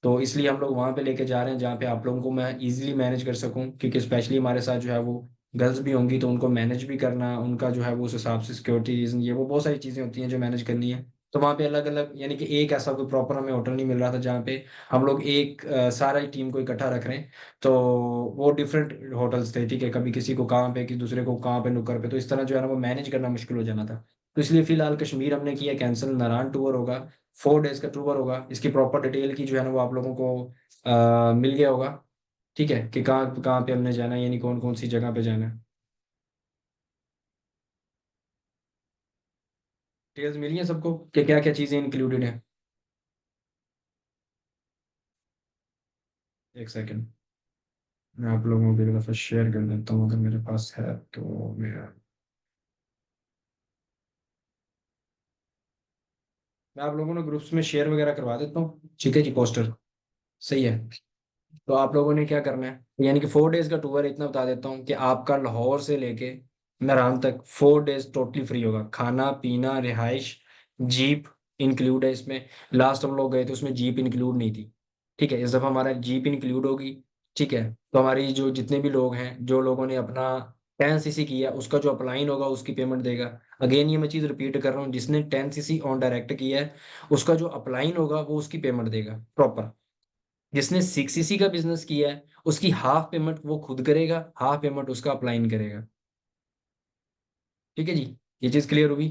तो इसलिए हम लोग वहाँ पे लेके जा रहे हैं जहाँ पे आप लोगों को मैं इजीली मैनेज कर सकूँ, क्योंकि स्पेशली हमारे साथ जो है वो गर्ल्स भी होंगी, तो उनको मैनेज भी करना, उनका जो है वो उस हिसाब से सिक्योरिटी रीजन ये वो बहुत सारी चीजें होती हैं जो मैनेज करनी है। तो वहाँ पे अलग अलग, यानी कि एक ऐसा कोई प्रॉपर हमें होटल नहीं मिल रहा था जहाँ पे हम लोग एक सारा ही टीम को इकट्ठा रख रहे हैं। तो वो डिफरेंट होटल्स थे, ठीक है। कभी किसी को कहाँ पे, किसी दूसरे को कहाँ पे, नुक्कड़ पे, तो इस तरह जो है ना वो मैनेज करना मुश्किल हो जाना था। तो इसलिए फिलहाल कश्मीर हमने किया कैंसिल, नारायण टूर होगा, 4 डेज का टूर होगा। इसकी प्रॉपर डिटेल की जो है ना वो आप लोगों को मिल गया होगा, ठीक है, कि कहाँ कहाँ पे हमने जाना है, यानी कौन कौन सी जगह पे जाना है। डिटेल्स मिली है सबको कि क्या क्या चीजें इंक्लूडेड है। एक सेकंड, मैं आप लोगों को एक दफा शेयर कर देता हूँ अगर मेरे पास है तो। मैं आप लोगों ने ग्रुप्स में शेयर वगैरह करवा देता हूँ, ठीक है जी, पोस्टर। सही है। तो आप लोगों ने क्या करना है, यानी कि 4 डेज का टूर है, इतना बता देता हूँ कि आपका लाहौर से लेके नारायण तक 4 डेज टोटली फ्री होगा। खाना पीना रिहाइश, जीप इंक्लूड है इसमें। लास्ट हम लोग गए थे उसमें जीप इंक्लूड नहीं थी, ठीक है। इस दफा हमारा जीप इंक्लूड होगी, ठीक है। तो हमारी जो जितने भी लोग हैं, जो लोगों ने अपना 10 सीसी किया उसका जो अपलाइन होगा उसकी पेमेंट देगा। अगेन ये मैं चीज रिपीट कर रहा हूँ, जिसने 10 सीसी ऑन डायरेक्ट किया है उसका जो अपलाइन होगा वो उसकी पेमेंट देगा प्रॉपर। जिसने 6 सीसी का बिजनेस किया है उसकी हाफ पेमेंट वो खुद करेगा, हाफ पेमेंट उसका अपलाइन करेगा, ठीक है जी। ये चीज क्लियर होगी,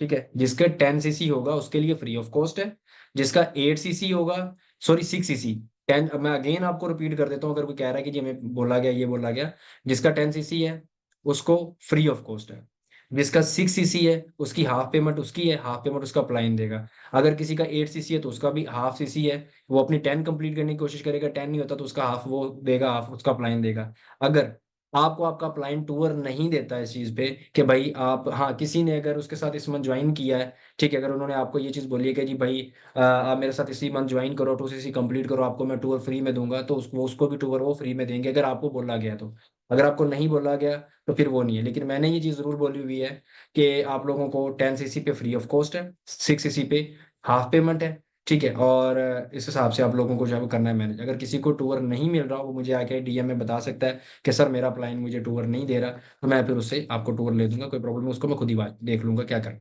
ठीक है। जिसका 10 सीसी होगा उसके लिए फ्री ऑफ कॉस्ट है। जिसका 8 सीसी होगा, सॉरी 6 सीसी, 10, अब मैं अगेन आपको रिपीट कर देता हूँ अगर कोई कह रहा है कि जी हमें बोला गया, ये बोला गया। जिसका 10 सीसी है उसको फ्री ऑफ कॉस्ट है। जिसका 6 सीसी है उसकी हाफ पेमेंट उसकी है, हाफ पेमेंट उसका अपलाइन देगा। अगर किसी का 8 सीसी है तो उसका भी हाफ सीसी है, वो अपनी 10 कंप्लीट करने की कोशिश करेगा, 10 नहीं होता तो उसका हाफ वो देगा, हाफ उसका अपलाइन देगा। अगर आपको आपका क्लाइंट टूर नहीं देता है इस चीज पे कि भाई आप, हाँ, किसी ने अगर उसके साथ इस मंथ ज्वाइन किया है, ठीक है, अगर उन्होंने आपको ये चीज बोली है कि जी भाई आप मेरे साथ इसी मंथ ज्वाइन करो, 2 सीसी कंप्लीट करो, आपको मैं टूर फ्री में दूंगा, तो उसको भी टूर वो फ्री में देंगे अगर आपको बोला गया तो। अगर आपको नहीं बोला गया तो फिर वो नहीं है। लेकिन मैंने ये चीज जरूर बोली हुई है कि आप लोगों को 10 सीसी पे फ्री ऑफ कॉस्ट है, 6 सीसी पे हाफ पेमेंट है, ठीक है। और इस हिसाब से आप लोगों को जो है वो करना है मैनेज। अगर किसी को टूर नहीं मिल रहा वो मुझे आके डीएम में बता सकता है कि सर मेरा क्लाइंट मुझे टूर नहीं दे रहा, तो मैं फिर उससे आपको टूर ले दूंगा, कोई प्रॉब्लम, उसको मैं खुद ही बात देख लूंगा क्या करना,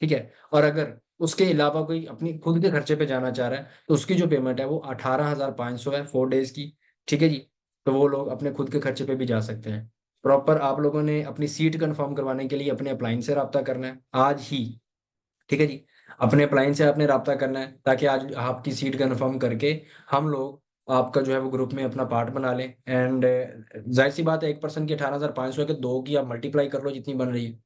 ठीक है। और अगर उसके अलावा कोई अपनी खुद के खर्चे पे जाना चाह रहा है तो उसकी जो पेमेंट है वो 18,500 है 4 डेज की, ठीक है जी। तो वो लोग अपने खुद के खर्चे पे भी जा सकते हैं। प्रॉपर आप लोगों ने अपनी सीट कंफर्म करवाने के लिए अपने अपलाइन से रब्ता करना है आज ही, ठीक है जी। अपने अपलाइन से आपने रब्ता करना है ताकि आज आपकी सीट कंफर्म करके हम लोग आपका जो है वो ग्रुप में अपना पार्ट बना लें। एंड जाहिर सी बात है, एक पर्सन की 18,500 के दो की आप मल्टीप्लाई कर लो जितनी बन रही है,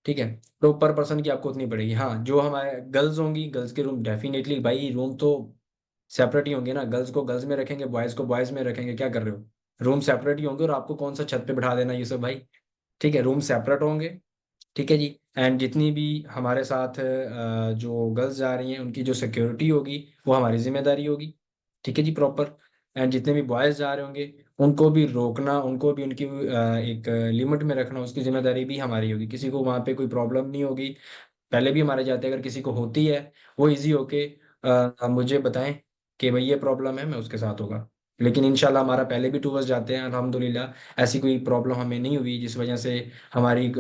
ठीक है। तो पर पर्सन की आपको उतनी पड़ेगी। हाँ, जो हमारे गर्ल्स होंगी, गर्ल्स के रूम डेफिनेटली भाई, रूम तो सेपरेट ही होंगे ना। गर्ल्स को गर्ल्स में रखेंगे, बॉयज को बॉयज में रखेंगे, क्या कर रहे हो। रूम सेपरेट ही होंगे, और आपको कौन सा छत पे बिठा देना ये सब भाई, ठीक है। रूम सेपरेट होंगे, ठीक है जी। एंड जितनी भी हमारे साथ जो गर्ल्स जा रही हैं उनकी जो सिक्योरिटी होगी वो हमारी जिम्मेदारी होगी, ठीक है जी, प्रॉपर। एंड जितने भी बॉयज जा रहे होंगे उनको भी रोकना, उनको भी उनकी एक लिमिट में रखना, उसकी जिम्मेदारी भी हमारी होगी। किसी को वहाँ पे कोई प्रॉब्लम नहीं होगी, पहले भी हमारे जाते हैं, अगर किसी को होती है वो इजी होके मुझे बताएं कि भाई ये प्रॉब्लम है, मैं उसके साथ होगा। लेकिन इंशाल्लाह हमारा पहले भी टूर्स जाते हैं अल्हम्दुलिल्लाह, ऐसी कोई प्रॉब्लम हमें नहीं हुई जिस वजह से हमारी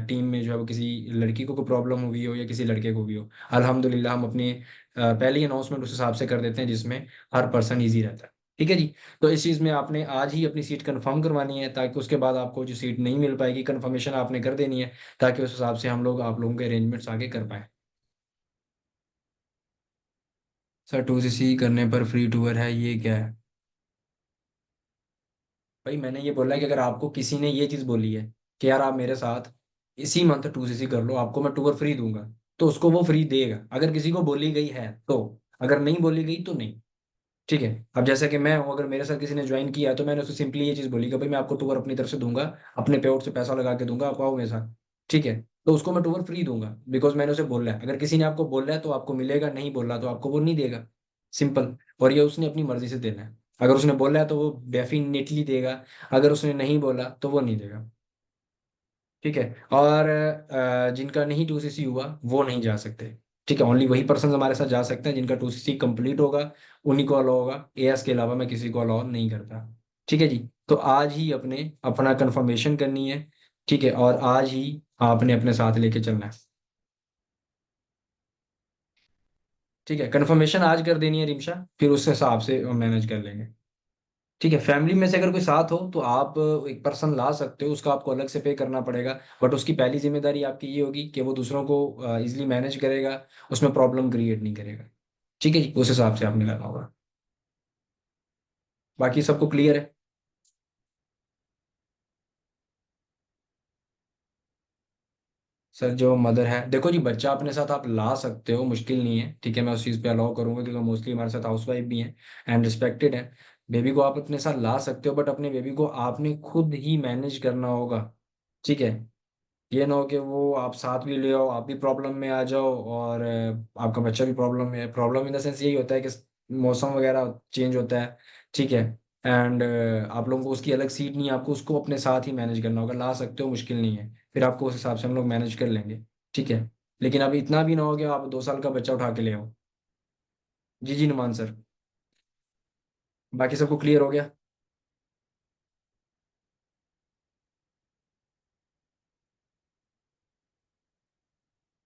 टीम में जो है वो किसी लड़की को कोई प्रॉब्लम हुई हो या किसी लड़के को भी हो। अल्हम्दुलिल्लाह हम अपनी पहले ही अनाउंसमेंट उस हिसाब से कर देते हैं जिसमें हर पर्सन ईजी रहता है। ठीक है जी। तो इस चीज़ में आपने आज ही अपनी सीट कंफर्म करवानी है, ताकि उसके बाद आपको जो सीट नहीं मिल पाएगी कंफर्मेशन आपने कर देनी है, ताकि उस हिसाब से हम लोग आप लोगों के अरेंजमेंट्स आगे कर पाए। सर 2CC करने पर फ्री टूर है, ये क्या है? भाई मैंने ये बोला है कि अगर आपको किसी ने ये चीज़ बोली है कि यार आप मेरे साथ इसी मंथ 2CC कर लो, आपको मैं टूर फ्री दूंगा, तो उसको वो फ्री देगा, अगर किसी को बोली गई है तो। अगर नहीं बोली गई तो नहीं। ठीक है। अब जैसे कि मैं हूं, अगर मेरे साथ किसी ने ज्वाइन किया तो मैंने उससे सिंपली ये चीज़ बोली कि भाई मैं आपको टूर अपनी तरफ से दूंगा, अपने पेआउट से पैसा लगा के दूंगा, आप आओ मेरे साथ। ठीक है। तो उसको मैं टूर फ्री दूंगा, बिकॉज मैंने उसे बोला है। अगर किसी ने आपको बोला है तो आपको मिलेगा, नहीं बोला तो आपको वो नहीं देगा। सिंपल। और ये उसने अपनी मर्जी से देना है। अगर उसने बोला है तो वो डेफिनेटली देगा, अगर उसने नहीं बोला तो वो नहीं देगा। ठीक है। और जिनका नहीं 2CC हुआ वो नहीं जा सकते। ठीक है। ओनली वही पर्सन हमारे साथ जा सकते हैं जिनका 2CC कंप्लीट होगा, उन्हीं को अलाउ होगा। एएस के अलावा मैं किसी को अलाउ नहीं करता। ठीक है जी। तो आज ही अपने अपना कंफर्मेशन करनी है। ठीक है। और आज ही आपने अपने साथ लेके चलना है। ठीक है। कंफर्मेशन आज कर देनी है रिमशा, फिर उस हिसाब से मैनेज कर लेंगे। ठीक है। फैमिली में से अगर कोई साथ हो तो आप एक पर्सन ला सकते हो, उसका आपको अलग से पे करना पड़ेगा। बट उसकी पहली जिम्मेदारी आपकी ये होगी कि वो दूसरों को इजिली मैनेज करेगा, उसमें प्रॉब्लम क्रिएट नहीं करेगा। ठीक है जी। उस हिसाब से आपने करना होगा। बाकी सबको क्लियर है? सर जो मदर है, देखो जी, बच्चा अपने साथ आप ला सकते हो, मुश्किल नहीं है। ठीक है। मैं उस चीज़ पे अलाउ करूंगा क्योंकि मोस्टली हमारे साथ हाउस वाइफ भी हैं एंड रिस्पेक्टेड है। बेबी को आप अपने साथ ला सकते हो, बट अपने बेबी को आपने खुद ही मैनेज करना होगा। ठीक है। ये ना हो कि वो आप साथ भी ले आओ, आप भी प्रॉब्लम में आ जाओ और आपका बच्चा भी प्रॉब्लम में है। प्रॉब्लम इन द सेंस यही होता है कि मौसम वगैरह चेंज होता है। ठीक है। एंड आप लोगों को उसकी अलग सीट नहीं है, आपको उसको अपने साथ ही मैनेज करना होगा। ला सकते हो, मुश्किल नहीं है, फिर आपको उस हिसाब से हम लोग मैनेज कर लेंगे। ठीक है। लेकिन अब इतना भी ना हो कि आप 2 साल का बच्चा उठा के ले आओ। जी जी नुमान सर। बाकी सबको क्लियर हो गया?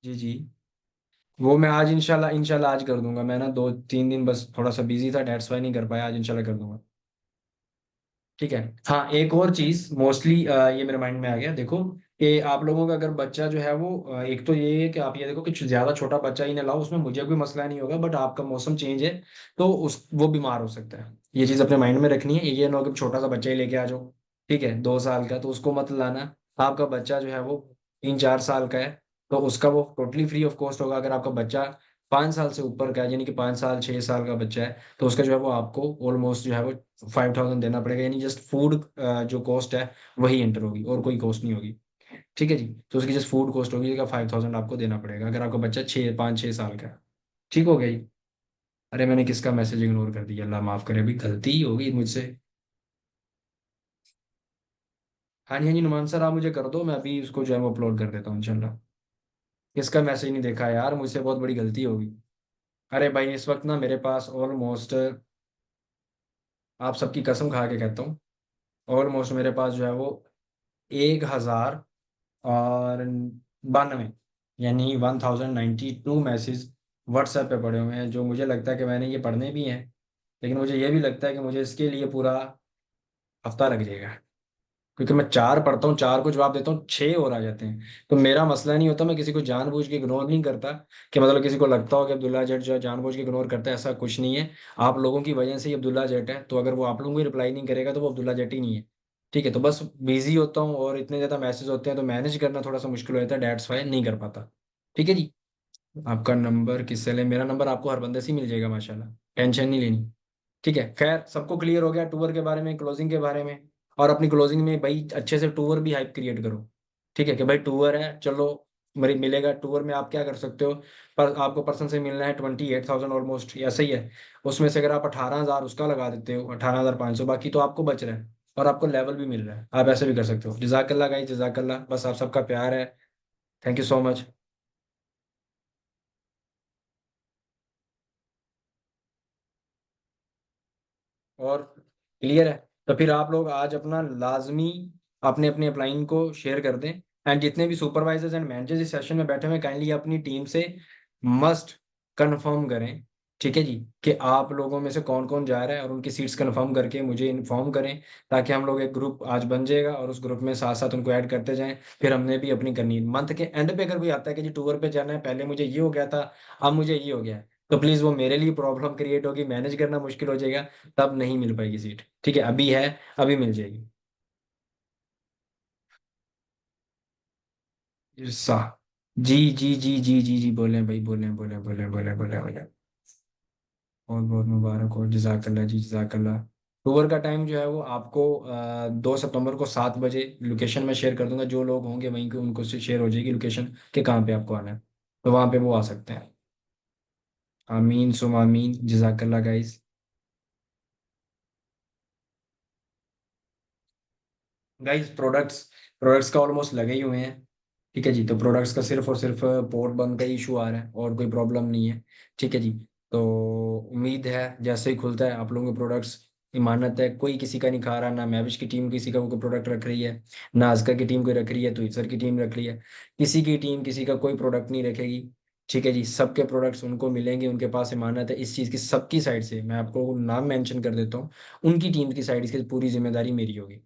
जी जी। वो मैं आज इंशाल्लाह इंशाल्लाह आज कर दूंगा। मैं ना 2-3 दिन बस थोड़ा सा बिजी था, डेट्स वाई नहीं कर पाया, आज इंशाल्लाह कर दूंगा। ठीक है। हाँ, एक और चीज मोस्टली ये मेरे माइंड में आ गया, देखो कि आप लोगों का अगर बच्चा जो है वो एक तो ये है कि आप ये देखो कि ज्यादा छोटा बच्चा ही ना लाओ, उसमें मुझे कोई मसला नहीं होगा, बट आपका मौसम चेंज है तो उस वो बीमार हो सकता है। ये चीज अपने माइंड में रखनी है। ये ना हो कि छोटा सा बच्चा ही लेके आ जाओ। ठीक है। 2 साल का तो उसको मत लाना। आपका बच्चा जो है वो 3-4 साल का है, तो उसका वो टोटली फ्री ऑफ कॉस्ट होगा। अगर आपका बच्चा 5 साल से ऊपर का है, यानी कि 5 साल 6 साल का बच्चा है, तो उसका जो है वो आपको ऑलमोस्ट जो है वो 5,000 देना पड़ेगा, यानी जस्ट फूड जो कॉस्ट है वही एंटर होगी, और कोई कॉस्ट नहीं होगी। ठीक है जी। तो उसकी जस्ट फूड कॉस्ट होगी, जिसका 5,000 आपको देना पड़ेगा अगर आपका बच्चा 6 5 6 साल का है। ठीक हो गया जी। अरे मैंने किसका मैसेज इग्नोर कर दिया, अल्लाह माफ करे, अभी गलती ही होगी मुझसे। हाँ जी हाँ जी नुमान सर, आप मुझे कर दो, मैं अभी उसको जो है वो अपलोड कर देता हूँ इंशाल्लाह। किसका मैसेज नहीं देखा यार, मुझसे बहुत बड़ी गलती होगी। अरे भाई इस वक्त ना मेरे पास ऑलमोस्ट, आप सबकी कसम खा के कहता हूँ, ऑलमोस्ट मेरे पास जो है वो 1,092, यानी 1,092 मैसेज व्हाट्सएप पे पड़े हुए हैं, जो मुझे लगता है कि मैंने ये पढ़ने भी हैं। लेकिन मुझे ये भी लगता है कि मुझे इसके लिए पूरा हफ्ता लग जाएगा, क्योंकि मैं 4 पढ़ता हूँ, 4 को जवाब देता हूँ, 6 और आ जाते हैं। तो मेरा मसला नहीं होता, मैं किसी को जानबूझ के इग्नोर नहीं करता, कि मतलब किसी को लगता हो कि अब्दुल्ला जट जो है जानबूझ के इग्नोर करता है, ऐसा कुछ नहीं है। आप लोगों की वजह से ही अब्दुल्ला जट है, तो अगर वो आप लोगों को रिप्लाई नहीं करेगा तो वो अब्दुल्ला जट ही नहीं है। ठीक है। तो बस बिजी होता हूँ और इतने ज़्यादा मैसेज होते हैं तो मैनेज करना थोड़ा सा मुश्किल हो जाता है, डेट्स वाई नहीं कर पाता। ठीक है जी। आपका नंबर किससे ले? मेरा नंबर आपको हर बंदे से ही मिल जाएगा माशाल्लाह, टेंशन नहीं लेनी। ठीक है। खैर सबको क्लियर हो गया टूर के बारे में, क्लोजिंग के बारे में। और अपनी क्लोजिंग में भाई अच्छे से टूर भी हाइप क्रिएट करो। ठीक है कि भाई टूर है, चलो मेरी मिलेगा टूर में। आप क्या कर सकते हो, पर आपको पर्सन से मिलना है 28,000 ऑलमोस्ट, या सही है। उसमें से अगर आप 18,000 उसका लगा देते हो, 18,500, बाकी तो आपको बच रहा है और आपको लेवल भी मिल रहा है, आप ऐसे भी कर सकते हो। जजाकल्ला गाइस, जजाकल्ला, बस आप सबका प्यार है। Thank you so much. और क्लियर है? तो फिर आप लोग आज अपना लाजमी अपने अपने अपलाइन को शेयर कर दें। एंड जितने भी सुपरवाइजर्स एंड मैनेजर्स इस सेशन में बैठे हुए काइंडली अपनी टीम से मस्ट कंफर्म करें, ठीक है जी, कि आप लोगों में से कौन कौन जा रहा है, और उनकी सीट्स कंफर्म करके मुझे इन्फॉर्म करें, ताकि हम लोग एक ग्रुप आज बन जाएगा और उस ग्रुप में साथ साथ उनको ऐड करते जाएं। फिर हमने भी अपनी करनी है मंथ के एंड पे। अगर कोई आता है कि जी टूर पे जाना है, पहले मुझे ये हो गया था, अब मुझे ये हो गया है, तो प्लीज वो मेरे लिए प्रॉब्लम क्रिएट होगी, मैनेज करना मुश्किल हो जाएगा, तब नहीं मिल पाएगी सीट। ठीक है, अभी है, अभी मिल जाएगी। सा जी जी जी जी जी जी, बोले भाई, बोले बोले बोले बोले बोले बोले। बहुत बहुत मुबारक हो, जजाकल्ला जी, जजाकल्ला। टूर का टाइम जो है वो आपको 2 सितंबर को 7 बजे लोकेशन में शेयर कर दूंगा। जो लोग होंगे वहीं के उनको से शेयर हो जाएगी लोकेशन कि कहाँ पे आपको आना है, तो वहाँ पे वो आ सकते हैं। आमीन सुम आमीन, जजाकल्ला गाइस। गाइस प्रोडक्ट्स प्रोडक्ट्स का ऑलमोस्ट लगे ही हुए हैं। ठीक है जी, तो प्रोडक्ट्स का सिर्फ और सिर्फ पोर्ट बंद का इशू आ रहा है, और कोई प्रॉब्लम नहीं है। ठीक है जी। तो उम्मीद है जैसे ही खुलता है आप लोगों के प्रोडक्ट्स, इमानत है कोई किसी का नहीं खा रहा, ना मैविश की टीम किसी का कोई प्रोडक्ट रख रही है, ना आजका की टीम कोई रख रही है, तो सर की टीम रख रही है। किसी की टीम किसी का कोई प्रोडक्ट नहीं रखेगी। ठीक है जी, सबके प्रोडक्ट्स उनको मिलेंगे, उनके पास इमानत है इस चीज़ की सबकी साइड से। मैं आपको नाम मेंशन कर देता हूँ, उनकी टीम की साइड की पूरी जिम्मेदारी मेरी होगी।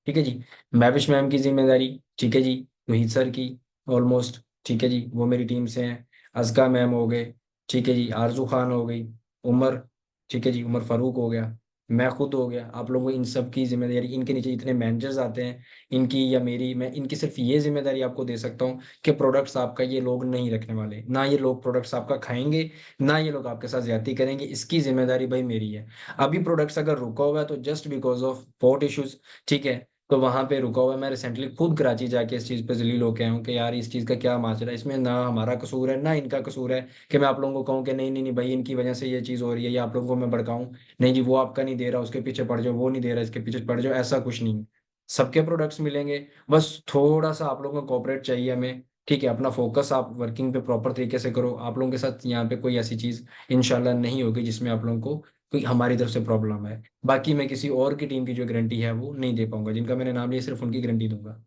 ठीक है जी। मैविश मैम की जिम्मेदारी, ठीक है जी, रोहित सर की ऑलमोस्ट, ठीक है जी, वो मेरी टीम से हैं। अजका मैम हो गए, ठीक है जी, आरजू खान हो गई, उमर, ठीक है जी, उमर फारूक हो गया, मैं खुद हो गया। आप लोगों को इन सब की जिम्मेदारी, इनके नीचे जितने मैनेजर्स आते हैं, इनकी या मेरी, मैं इनकी सिर्फ ये जिम्मेदारी आपको दे सकता हूँ कि प्रोडक्ट्स आपका ये लोग नहीं रखने वाले, ना ये लोग प्रोडक्ट्स आपका खाएंगे, ना ये लोग आपके साथ ज्यादती करेंगे। इसकी जिम्मेदारी भाई मेरी है। अभी प्रोडक्ट्स अगर रुका हुआ है तो just because of port issues, ठीक है, तो वहां पे रुका हुआ है। मैं रिसेंटली खुद कराची जाके इस चीज पे जलील होके आया हूँ कि यार इस चीज का क्या माजरा है, इसमें ना हमारा कसूर है ना इनका कसूर है, कि मैं आप लोगों को कहूँ कि नहीं नहीं नहीं भाई इनकी वजह से ये चीज हो रही है, या आप लोगों को मैं भड़काऊं, नहीं जी वो आपका नहीं दे रहा उसके पीछे पड़ जाओ, वो नहीं दे रहा इसके पीछे पड़ जाओ, ऐसा कुछ नहीं है। सबके प्रोडक्ट्स मिलेंगे। बस थोड़ा सा आप लोगों को कॉपरेट चाहिए हमें। ठीक है, अपना फोकस आप वर्किंग पे प्रॉपर तरीके से करो। आप लोगों के साथ यहाँ पे कोई ऐसी चीज इंशाल्लाह नहीं होगी जिसमें आप लोगों को कोई हमारी तरफ से प्रॉब्लम है। बाकी मैं किसी और की टीम की जो गारंटी है वो नहीं दे पाऊंगा, जिनका मैंने नाम लिया सिर्फ उनकी गारंटी दूंगा।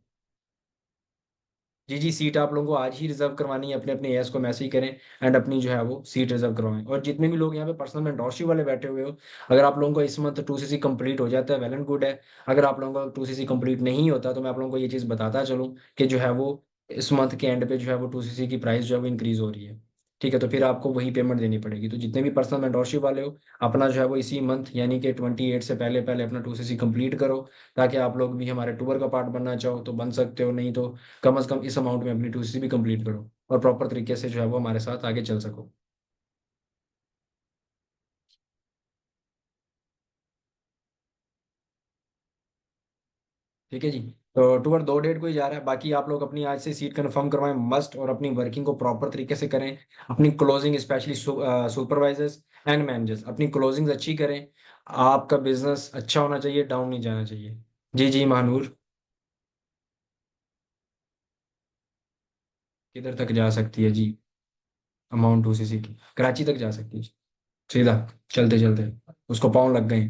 जी जी, सीट आप लोगों को आज ही रिजर्व करवानी है, अपने अपने एस को मैसेज करें एंड अपनी जो है वो सीट रिजर्व करवाएं। और जितने भी लोग यहाँ पे पर्सनल मेंटोरशिप वाले बैठे हुए हो, अगर आप लोगों को इस मंथ 2cc कंप्लीट हो जाता है वेल एंड गुड है। अगर आप लोगों को 2cc कंप्लीट नहीं होता तो मैं आप लोगों को ये चीज़ बताता चलूँ कि जो है वो इस मंथ के एंड पे जो है वो 2cc की प्राइस जो है वो इंक्रीज हो रही है। ठीक है, तो फिर आपको वही पेमेंट देनी पड़ेगी। तो जितने भी पर्सनल मेंटोरशिप वाले हो, अपना जो है वो इसी मंथ यानी कि 28 से पहले पहले अपना 2cc कंप्लीट करो, ताकि आप लोग भी हमारे टूर का पार्ट बनना चाहो तो बन सकते हो, नहीं तो कम से कम इस अमाउंट में अपनी 2cc भी कंप्लीट करो और प्रॉपर तरीके से जो है वो हमारे साथ आगे चल सको। ठीक है जी। तो टूर 2 डेट को ही जा रहा है, बाकी आप लोग अपनी आज से सीट कंफर्म करवाएं मस्ट, और अपनी वर्किंग को प्रॉपर तरीके से करें। अपनी closing specially supervisors and managers अपनी क्लोजिंग अच्छी करें। आपका बिजनेस अच्छा होना चाहिए, डाउन नहीं जाना चाहिए। जी जी महानूर। किधर तक जा सकती है जी? अमाउंट 2cc की कराची तक जा सकती है सीधा, चलते चलते। उसको पाँव लग गए।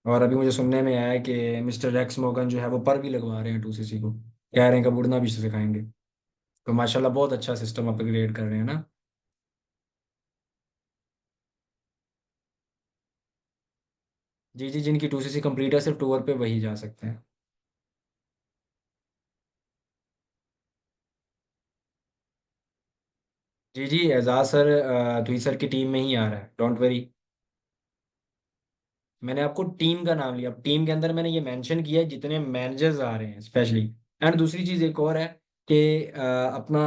और अभी मुझे सुनने में आया है कि मिस्टर एक्स मोगन जो है वो पर भी लगवा रहे हैं 2cc को, कह रहे हैं कि उड़ना भी सिखाएंगे। तो माशाल्लाह बहुत अच्छा सिस्टम अपग्रेड कर रहे हैं ना। जी जी, जिनकी 2cc कंप्लीट है सिर्फ टूर पे वही जा सकते हैं। जी जी, एजाज सर तुही सर की टीम में ही आ रहा है, डोंट वरी। मैंने आपको टीम का नाम लिया, अब टीम के अंदर मैंने ये मेंशन किया है जितने मैनेजर्स आ रहे हैं स्पेशली। एंड दूसरी चीज एक और है कि अपना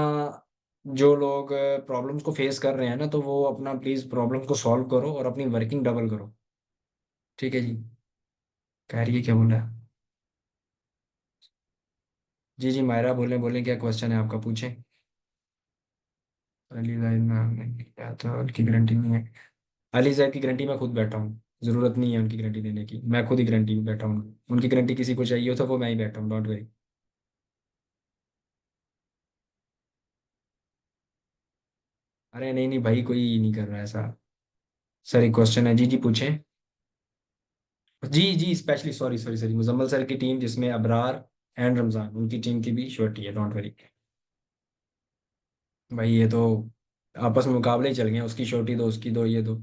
जो लोग प्रॉब्लम्स को फेस कर रहे हैं ना, तो वो अपना प्लीज प्रॉब्लम्स को सॉल्व करो और अपनी वर्किंग डबल करो। ठीक है जी। कह रही है क्या बोल रहा है? जी जी मायरा, बोलें बोलें, क्या क्वेश्चन है आपका, पूछें। अली जाहिद में हमने किया तो उनकी गारंटी नहीं है। अली जाहिद की गारंटी मैं खुद बैठा हूँ, जरूरत नहीं है उनकी गारंटी देने की, मैं खुद ही गारंटी बैठा हूँ। उनकी गारंटी किसी को चाहिए हो तो वो मैं ही बैठा हूँ, डोंट वरी। अरे नहीं नहीं भाई, कोई नहीं कर रहा है ऐसा। सर एक क्वेश्चन है, जी जी पूछें। जी जी, specially sorry sorry sorry, Muzammil sir की टीम जिसमें अबरार एंड रमजान, उनकी टीम की भी श्योरिटी है, डोंट वरी। भाई ये तो आपस में मुकाबले ही चल गए हैं, उसकी श्योरिटी दो, उसकी दो, ये दो।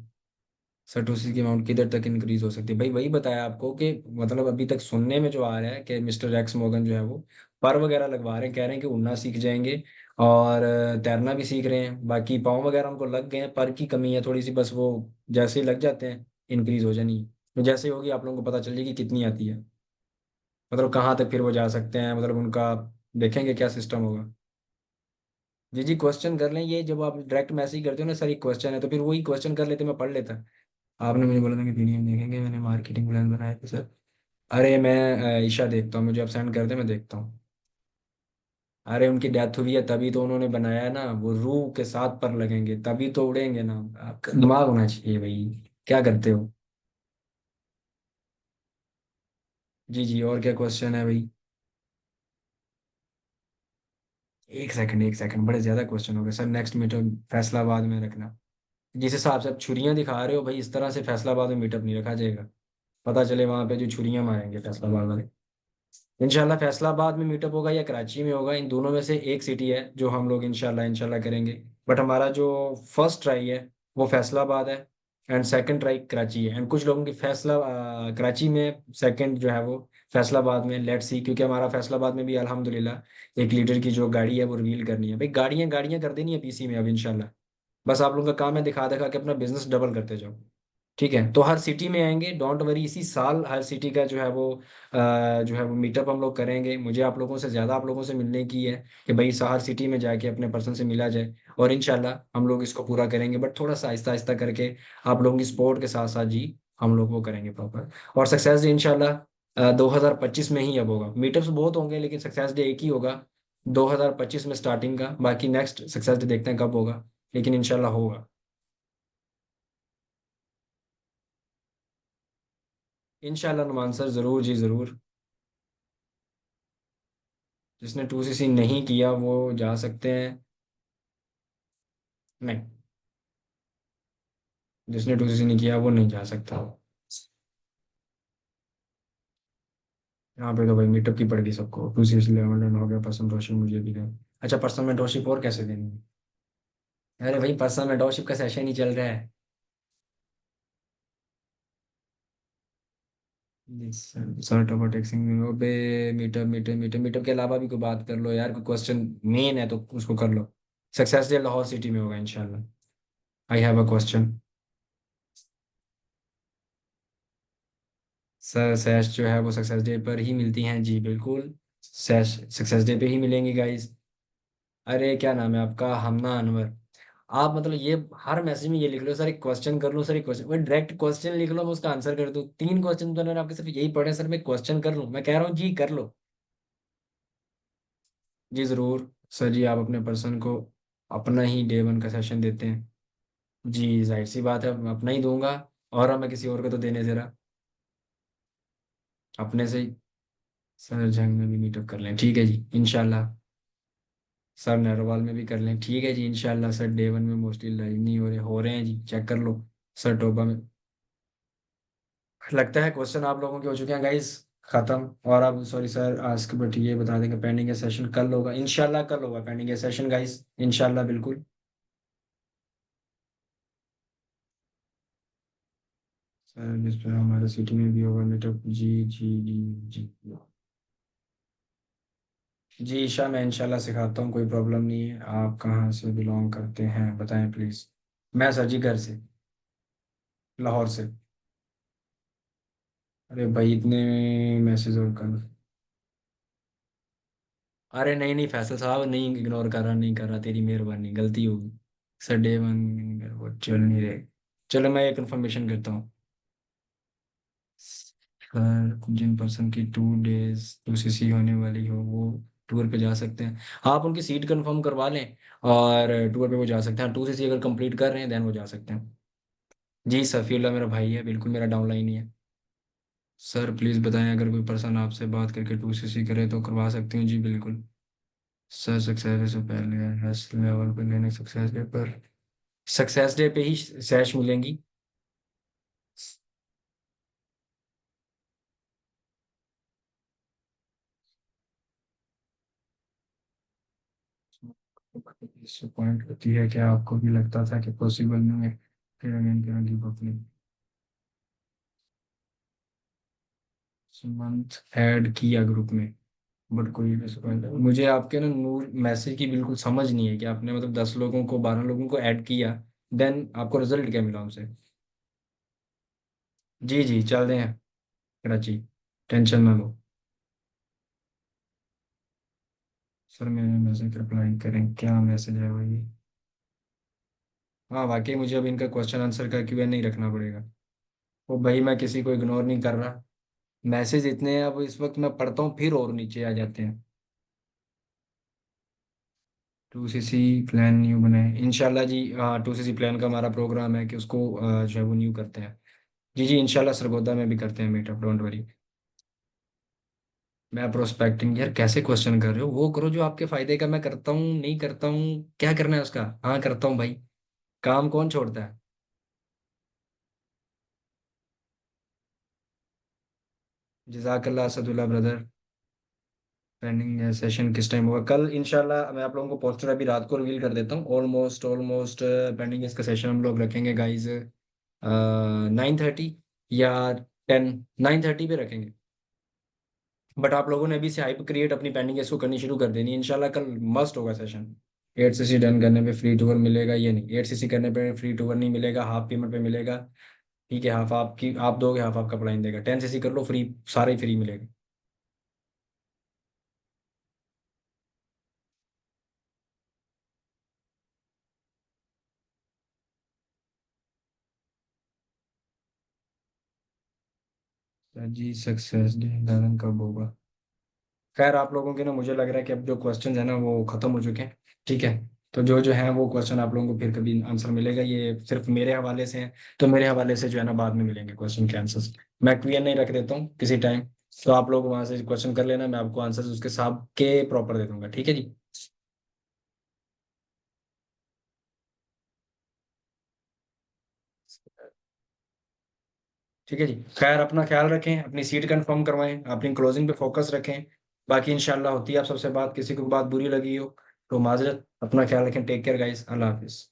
सर टूसी की अमाउंट किधर तक इंक्रीज हो सकती है भाई? वही बताया आपको कि मतलब अभी तक सुनने में जो आ रहा है कि मिस्टर एक्स मॉर्गन जो है वो पर वगैरह लगवा रहे हैं, कह रहे हैं कि उड़ना सीख जाएंगे और तैरना भी सीख रहे हैं, बाकी पाँव वगैरह उनको लग गए हैं, पर की कमी है थोड़ी सी बस, वो जैसे ही लग जाते हैं इंक्रीज हो जानी है। तो जैसे ही होगी आप लोगों को पता चल जाएगी कितनी आती है, मतलब कहाँ तक फिर वो जा सकते हैं, मतलब उनका देखेंगे क्या सिस्टम होगा। जी जी, क्वेश्चन कर लें, ये जब आप डायरेक्ट मैसेज करते हो ना सर एक क्वेश्चन है, तो फिर वही क्वेश्चन कर लेते, मैं पढ़ लेता। आपने मुझे बोला था कि वीडियो देखेंगे, मैंने मार्केटिंग प्लान बनाया था सर। अरे मैं ईशा देखता हूँ, मुझे आप सेंड कर दे, मैं देखता हूँ। अरे उनकी डेथ हुई है तभी तो उन्होंने बनाया है ना, वो रूह के साथ पर लगेंगे तभी तो उड़ेंगे ना। आपका दिमाग होना चाहिए भाई, क्या करते हो? जी जी, और क्या क्वेश्चन है भाई? एक सेकंड एक सेकंड, बड़े ज्यादा क्वेश्चन हो गए सर। नेक्स्ट मीटर फैसलाबाद में रखना। जिस हिसाब से आप छुरियां दिखा रहे हो भाई, इस तरह से फैसलाबाद में मीटअप नहीं रखा जाएगा। पता चले वहां पे जो छुरियां मारेंगे फैसलाबाद वाले। इंशाल्लाह फैसलाबाद में मीटअप होगा या कराची में होगा, इन दोनों में से एक सिटी है जो हम लोग इंशाल्लाह इंशाल्लाह करेंगे। बट हमारा जो फर्स्ट ट्राई है वो फैसलाबाद है, एंड सेकंड ट्राई कराची है, एंड कुछ लोगों की कराची में, सेकंड जो है वो फैसलाबाद में। लेट्स सी, क्योंकि हमारा फैसलाबाद में भी अल्हम्दुलिल्लाह एक लीडर की जो गाड़ी है वो रिवील करनी है भाई, गाड़ियां गाड़ियां कर देनी है पीसी में अब इंशाल्लाह। बस आप लोगों का काम है दिखा दिखा के अपना बिजनेस डबल करते जाओ। ठीक है, तो हर सिटी में आएंगे, डोंट वरी, इसी साल हर सिटी का जो है वो जो है वो मीटअप हम लोग करेंगे। मुझे आप लोगों से ज़्यादा आप लोगों से मिलने की है कि भाई हर सिटी में जाके अपने पर्सन से मिला जाए, और इंशाल्लाह हम लोग इसको पूरा करेंगे, बट थोड़ा सा आहिस्ता आहिस्ता करके आप लोगों की सपोर्ट के साथ साथ जी हम लोग वो करेंगे प्रॉपर। और सक्सेस डे इंशाल्लाह 2025 में ही अब होगा। मीटअप्स बहुत होंगे लेकिन सक्सेस डे एक ही होगा 2025 में स्टार्टिंग का, बाकी नेक्स्ट सक्सेस डे देखते हैं कब होगा, लेकिन इंशाल्लाह होगा। इंशाल्लाह नुमान सर, ज़रूर जी ज़रूर। जिसने 2cc नहीं किया वो जा सकते हैं। नहीं, जिसने 2cc नहीं किया वो नहीं जा सकता। यहाँ पे तो भाई मीटअप की पड़ गई सबको, 2cc लेवल हो गया, पर्सन मेंटोरशिप मुझे भी दे। अच्छा, पर्सन मेंटोरशिप और कैसे देनी है? अरे भाई पर्सन मेंटोरशिप का सेशन ही चल रहा है। सर टॉपर टेक्सिंग बे, मीटअप मीटअप मीटअप मीटअप के अलावा भी कोई बात कर लो यार, कोई क्वेश्चन मेन है तो उसको कर लो। सक्सेस डे लाहौर सिटी में होगा इंशाल्लाह। I have a question. Sir सैश जो है वो सक्सेस डे पर ही मिलती हैं जी बिल्कुल। सैश सक्सेस डे पे ही मिलेंगी गाइस। अरे क्या नाम है आपका? हमना अनवर। आप मतलब ये हर मैसेज में ये लिख लो सर एक क्वेश्चन कर लो, सर एक क्वेश्चन, वो डायरेक्ट क्वेश्चन लिख लो, मैं उसका आंसर कर दूं। 3 क्वेश्चन तो मैंने आपके सिर्फ यही पढ़े सर, मैं क्वेश्चन कर लूं, मैं कह रहा हूँ जी कर लो। जी जरूर। सर जी आप अपने पर्सन को अपना ही डे 1 का सेशन देते हैं? जी जाहिर सी बात है, मैं अपना ही दूंगा, और अब मैं किसी और को तो देने दे रहा, अपने से ही। सर जंग में भी मीटअप कर लें, ठीक है जी इंशाल्लाह। सर नरवाल में भी कर लें, ठीक है जी इंशाल्लाह। सर डे 1 में मोस्टली लाइव नहीं हो रहे हैं जी, चेक कर लो। सर टोबा में लगता है क्वेश्चन आप लोगों के हो चुके हैं गाइस, खत्म। और अब सॉरी सर आस्क, बट ये बता देंगे पेंडिंग है सेशन कल होगा इंशाल्लाह, कल होगा पेंडिंग है सेशन गाइस इंशाल्लाह बिल्कुल। सर जिस पर हमारे सिटी में भी होगा मीटअप, जी जी जी जी। जी ईशा, मैं इंशाल्लाह सिखाता हूँ, कोई प्रॉब्लम नहीं है। आप कहाँ से बिलोंग करते हैं बताएं प्लीज? मैं सर जी घर से, लाहौर से। अरे भाई इतने मैसेज और कर। अरे नहीं नहीं फैसल साहब, नहीं इग्नोर कर रहा, नहीं कर रहा, तेरी मेहरबानी, गलती होगी। सर डे 1 वो चल नहीं रहे। चलो मैं ये कंफर्मेशन करता हूँ। सर जिन पर्सन की 2 डेज 2cc होने वाली हो वो टूर पे जा सकते हैं। आप उनकी सीट कंफर्म करवा लें और टूर पे वो जा सकते हैं, 2cc अगर कंप्लीट कर रहे हैं देन वो जा सकते हैं। जी सफ़ीउल्लाह मेरा भाई है, बिल्कुल मेरा डाउनलाइन ही है। सर प्लीज़ बताएं अगर कोई पर्सन आपसे बात करके 2cc करे तो करवा सकते हैं? जी बिल्कुल। सर सक्सेस से पहले नेक्स्ट लेवल पे लेने सक्सेस डे पे ही सैश मिलेंगी। डिसअपॉइंट होती है क्या? आपको भी लगता था कि पॉसिबल नहीं है, फिर अगेन फिर गिव अप नहीं? मंथ ऐड किया ग्रुप में, बट कोई डिसअपॉइंट, मुझे आपके ना नूर मैसेज की बिल्कुल समझ नहीं है कि आपने मतलब 10 लोगों को 12 लोगों को ऐड किया, देन आपको रिजल्ट क्या मिला उनसे? जी जी, चल रहे हैं कराची, टेंशन में लो। सर मेरे मैसेज रिप्लाई करें, क्या मैसेज है भाई? हाँ वाकई मुझे अब इनका क्वेश्चन आंसर का क्यू एन नहीं रखना पड़ेगा। वो भाई मैं किसी को इग्नोर नहीं कर रहा, मैसेज इतने हैं अब इस वक्त मैं पढ़ता हूँ फिर और नीचे आ जाते हैं। 2cc प्लान न्यू बनाए इंशाल्लाह जी। हाँ 2cc प्लान का हमारा प्रोग्राम है कि उसको जो है वो न्यू करते हैं। जी जी इंशाल्लाह सरगोदा में भी करते हैं मीटअप, डोंट वरी। मैं प्रोस्पेक्टिंग, यार कैसे क्वेश्चन कर रहे हो? वो करो जो आपके फायदे का। मैं करता हूँ नहीं करता हूँ, क्या करना है उसका? हाँ करता हूँ भाई, काम कौन छोड़ता है? जजाकल्ला असदुल्ला ब्रदर। पेंडिंग सेशन किस टाइम होगा? कल इंशाल्लाह मैं आप लोगों को पोस्टर अभी रात को रिवील कर देता हूँ। ऑलमोस्ट ऑलमोस्ट पेंडिंग इसका सेशन हम लोग रखेंगे गाइज 9:30 या 9:30 पे रखेंगे। बट आप लोगों ने अभी से हाइप क्रिएट अपनी पेंडिंग इसको करनी शुरू कर देनी है। इंशाल्लाह कल मस्त होगा सेशन। 8cc डन करने पे फ्री टूर मिलेगा, ये नहीं 8cc करने पे फ्री टूर नहीं मिलेगा, हाफ पेमेंट पे मिलेगा। ठीक है, हाफ आपकी आप दोगे, हाफ आपका पढ़ाई देगा। 10cc कर लो फ्री, सारा ही फ्री मिलेगा। जी सक्सेस डे दादन कब होगा? खैर आप लोगों के ना मुझे लग रहा है कि अब जो क्वेश्चंस है ना वो खत्म हो चुके हैं। ठीक है, तो जो जो है वो क्वेश्चन आप लोगों को फिर कभी आंसर मिलेगा, ये सिर्फ मेरे हवाले से हैं। तो मेरे हवाले से जो है ना बाद में मिलेंगे क्वेश्चन के आंसर्स। मैं क्लियर नहीं रख देता हूँ किसी टाइम, तो आप लोग वहां से क्वेश्चन कर लेना, मैं आपको आंसर्स उसके साथ के प्रॉपर दे दूंगा। ठीक है जी। ठीक है जी, खैर अपना ख्याल रखें, अपनी सीट कंफर्म करवाएं, अपनी क्लोजिंग पे फोकस रखें। बाकी इंशाल्लाह होती है आप सबसे बात, किसी को बात बुरी लगी हो तो माजरत। अपना ख्याल रखें, टेक केयर गाइस, अल्लाह हाफिज।